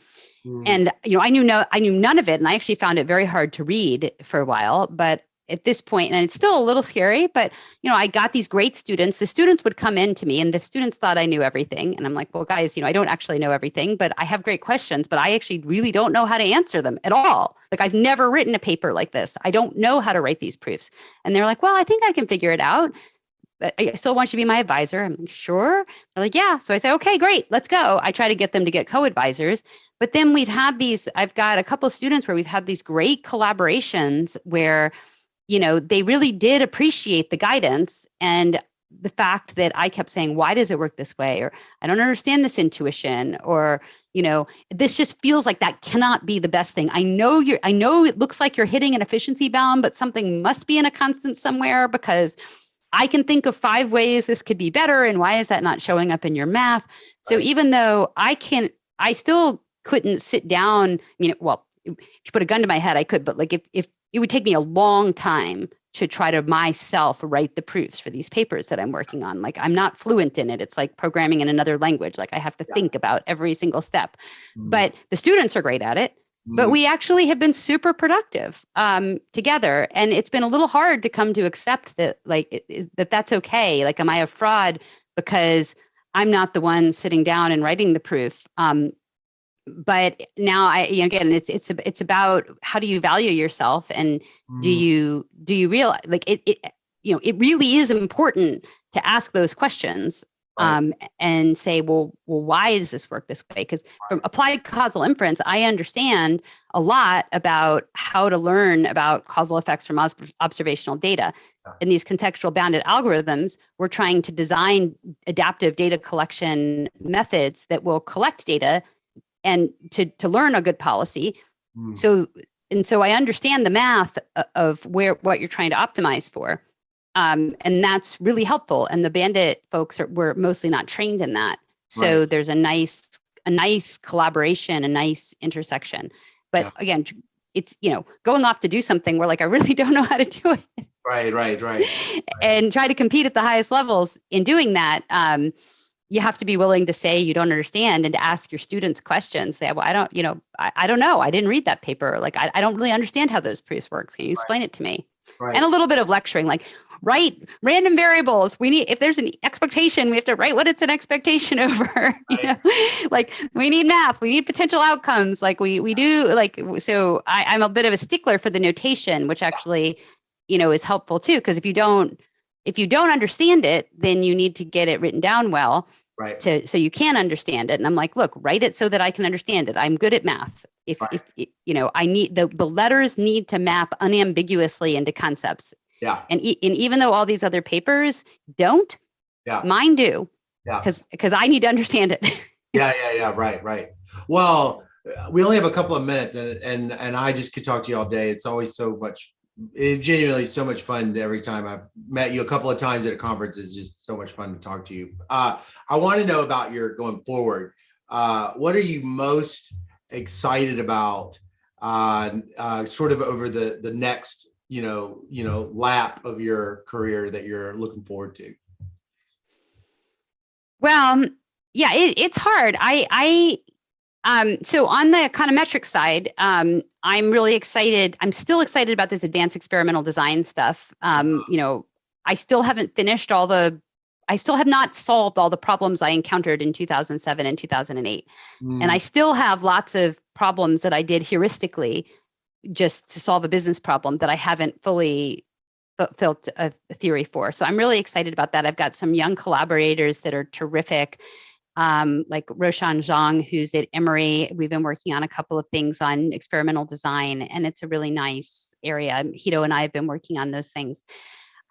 I knew none of it. And I actually found it very hard to read for a while. But at this point, and it's still a little scary, but, I got these great students. The students would come in to me and the students thought I knew everything. And I'm like, well, guys, I don't actually know everything, but I have great questions, but I actually really don't know how to answer them at all. Like I've never written a paper like this. I don't know how to write these proofs. And they're like, well, I think I can figure it out. But I still want you to be my advisor. I'm like, sure. They're like, yeah. So I say, okay, great, let's go. I try to get them to get co-advisors. But then I've got a couple of students where we've had these great collaborations where, they really did appreciate the guidance and the fact that I kept saying, why does it work this way? Or I don't understand this intuition, or, this just feels like that cannot be the best thing. I know it looks like you're hitting an efficiency bound, but something must be in a constant somewhere because I can think of 5 ways this could be better. And why is that not showing up in your math? So even though I still couldn't sit down, if you put a gun to my head, I could, but like if it would take me a long time to try to myself write the proofs for these papers that I'm working on. Like I'm not fluent in it. It's like programming in another language. Like I have to think about every single step, but the students are great at it. But we actually have been super productive together. And it's been a little hard to come to accept that, like, that's okay. Like, am I a fraud because I'm not the one sitting down and writing the proof? But now again, it's about how do you value yourself, and do you realize like it really is important to ask those questions. And say, well, why does this work this way? Because from applied causal inference, I understand a lot about how to learn about causal effects from observational data. In these contextual bounded algorithms, we're trying to design adaptive data collection methods that will collect data and to learn a good policy. So I understand the math of what you're trying to optimize for. And that's really helpful. And the bandit folks were mostly not trained in that. So there's a nice collaboration, a nice intersection. But again, it's, going off to do something where like, I really don't know how to do it. Right. And try to compete at the highest levels in doing that. You have to be willing to say you don't understand and to ask your students questions. Say, well, I don't know. I didn't read that paper. Like, I don't really understand how those proofs work. Can you explain it to me? And a little bit of lecturing, like write random variables. If there's an expectation, we have to write what it's an expectation over. Like we need math, we need potential outcomes. Like we do. Like so, I'm a bit of a stickler for the notation, which actually, is helpful too. Because if you don't understand it, then you need to get it written down well. So you can understand it. And I'm like, look, write it so that I can understand it. I'm good at math. If I need the letters need to map unambiguously into concepts. And even though all these other papers don't, mine do. Because I need to understand it. Right. Well, we only have a couple of minutes, and I just could talk to you all day. It's always genuinely so much fun. Every time I've met you a couple of times at a conference, it's just so much fun to talk to you. I want to know about your going forward. What are you most excited about sort of over the next lap of your career that you're looking forward to? Well, it's hard. So on the econometric side, I'm really excited. I'm still excited about this advanced experimental design stuff. I still haven't finished I still have not solved all the problems I encountered in 2007 and 2008. And I still have lots of problems that I did heuristically just to solve a business problem that I haven't fully built a theory for. So I'm really excited about that. I've got some young collaborators that are terrific, like Roshan Zhang, who's at Emory. We've been working on a couple of things on experimental design, and it's a really nice area. Hito and I have been working on those things.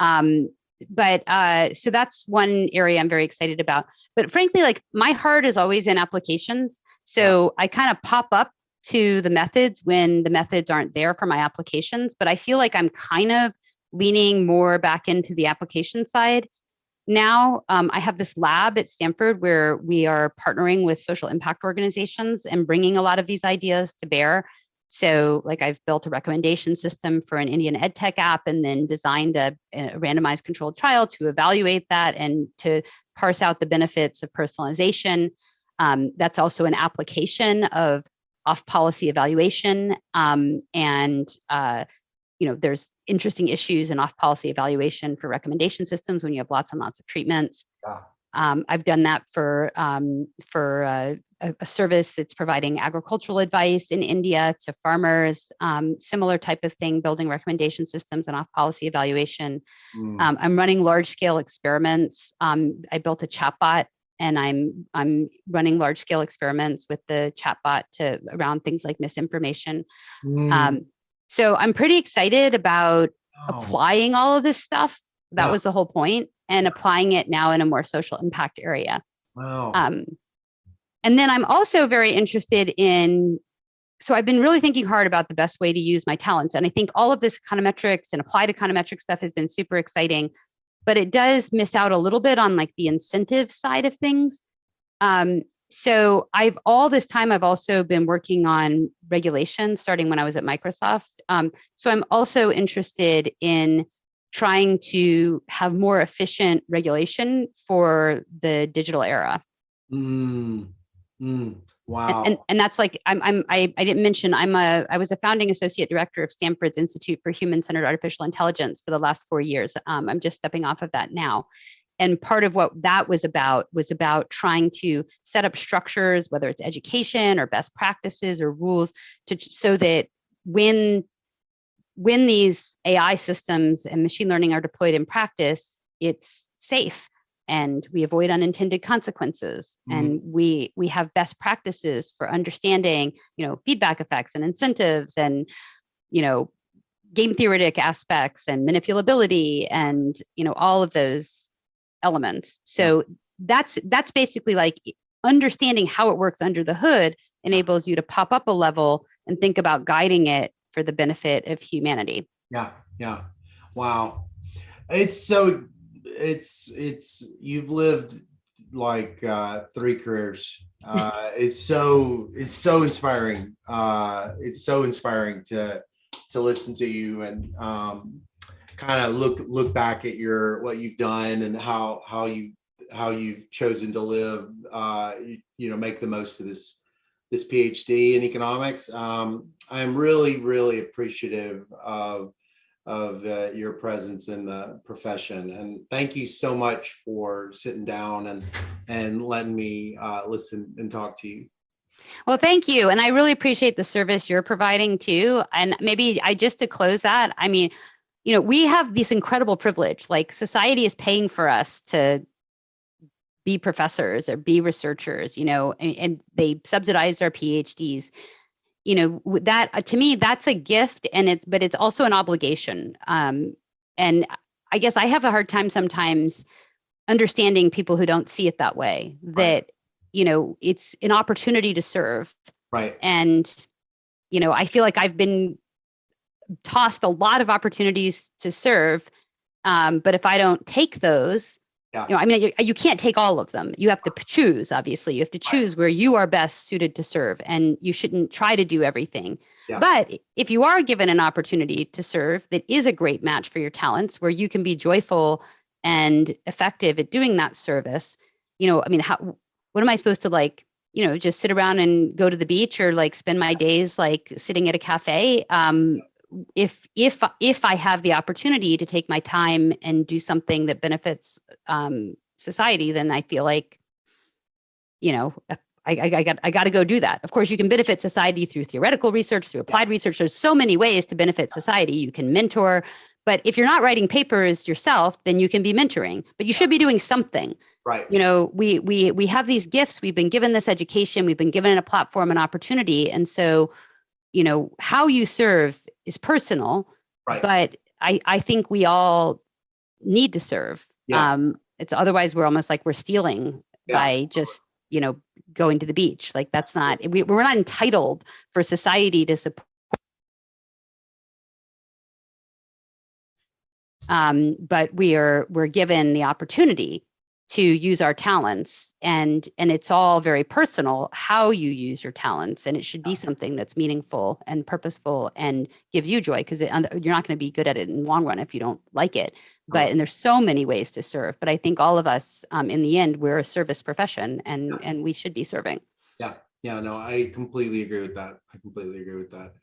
So that's one area I'm very excited about. But frankly, like my heart is always in applications. So I kind of pop up to the methods when the methods aren't there for my applications. But I feel like I'm kind of leaning more back into the application side now. I have this lab at Stanford where we are partnering with social impact organizations and bringing a lot of these ideas to bear. So like I've built a recommendation system for an Indian EdTech app and then designed a randomized controlled trial to evaluate that and to parse out the benefits of personalization. That's also an application of off-policy evaluation. There's interesting issues in off-policy evaluation for recommendation systems when you have lots and lots of treatments. I've done that for a service that's providing agricultural advice in India to farmers, similar type of thing, building recommendation systems and off-policy evaluation. I'm running large-scale experiments. I built a chatbot, and I'm running large-scale experiments with the chatbot around things like misinformation. So I'm pretty excited about applying all of this stuff. That was the whole point, and applying it now in a more social impact area. And then I'm also very interested so I've been really thinking hard about the best way to use my talents. And I think all of this econometrics and applied econometrics stuff has been super exciting, but it does miss out a little bit on like the incentive side of things. So all this time, I've also been working on regulation starting when I was at Microsoft. So I'm also interested in trying to have more efficient regulation for the digital era. Wow. And that's like, I didn't mention, I was a founding associate director of Stanford's Institute for Human-Centered Artificial Intelligence for the last 4 years. I'm just stepping off of that now. And part of what that was about trying to set up structures, whether it's education or best practices or rules, so that when these AI systems and machine learning are deployed in practice, it's safe and we avoid unintended consequences. And we have best practices for understanding, feedback effects and incentives and, game theoretic aspects and manipulability and, all of those elements. So that's basically like understanding how it works under the hood enables you to pop up a level and think about guiding it for the benefit of humanity. Yeah. Wow. You've lived like 3 careers. It's so inspiring. It's so inspiring to listen to you and kind of look back at what you've done and how you've chosen to live, make the most of this PhD in economics. I'm really, really appreciative of your presence in the profession, and thank you so much for sitting down and letting me listen and talk to you. Well, thank you. And I really appreciate the service you're providing too. And maybe to close that, we have this incredible privilege, like society is paying for us to be professors or be researchers, and they subsidize our PhDs. That to me, that's a gift, but it's also an obligation. And I guess I have a hard time sometimes understanding people who don't see it that way, that, it's an opportunity to serve. Right. And, I feel like I've been tossed a lot of opportunities to serve. But if I don't take those, you can't take all of them. You have to choose, obviously. You have to choose where you are best suited to serve, and you shouldn't try to do everything. Yeah. But if you are given an opportunity to serve that is a great match for your talents, where you can be joyful and effective at doing that service, what am I supposed to just sit around and go to the beach or spend my days sitting at a cafe? If I have the opportunity to take my time and do something that benefits society, then I feel like, I got to go do that. Of course, you can benefit society through theoretical research, through applied research. There's so many ways to benefit society. You can mentor, but if you're not writing papers yourself, then you can be mentoring, but you should be doing something. Right. We have these gifts. We've been given this education. We've been given a platform and opportunity. And so, how you serve is personal, right. but I think we all need to serve. Yeah. It's otherwise we're almost like we're stealing by just, going to the beach. Like that's not, we're not entitled for society to support. But we're given the opportunity to use our talents, and it's all very personal how you use your talents, and it should be something that's meaningful and purposeful and gives you joy, because you're not going to be good at it in the long run if you don't like it. But and there's so many ways to serve, but I think all of us in the end, we're a service profession, and we should be serving. No, I completely agree with that.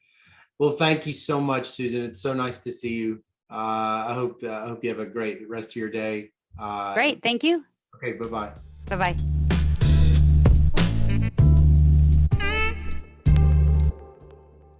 Well, thank you so much, Susan. It's so nice to see you. I hope you have a great rest of your day. Great, thank you. Okay, bye-bye. Bye-bye.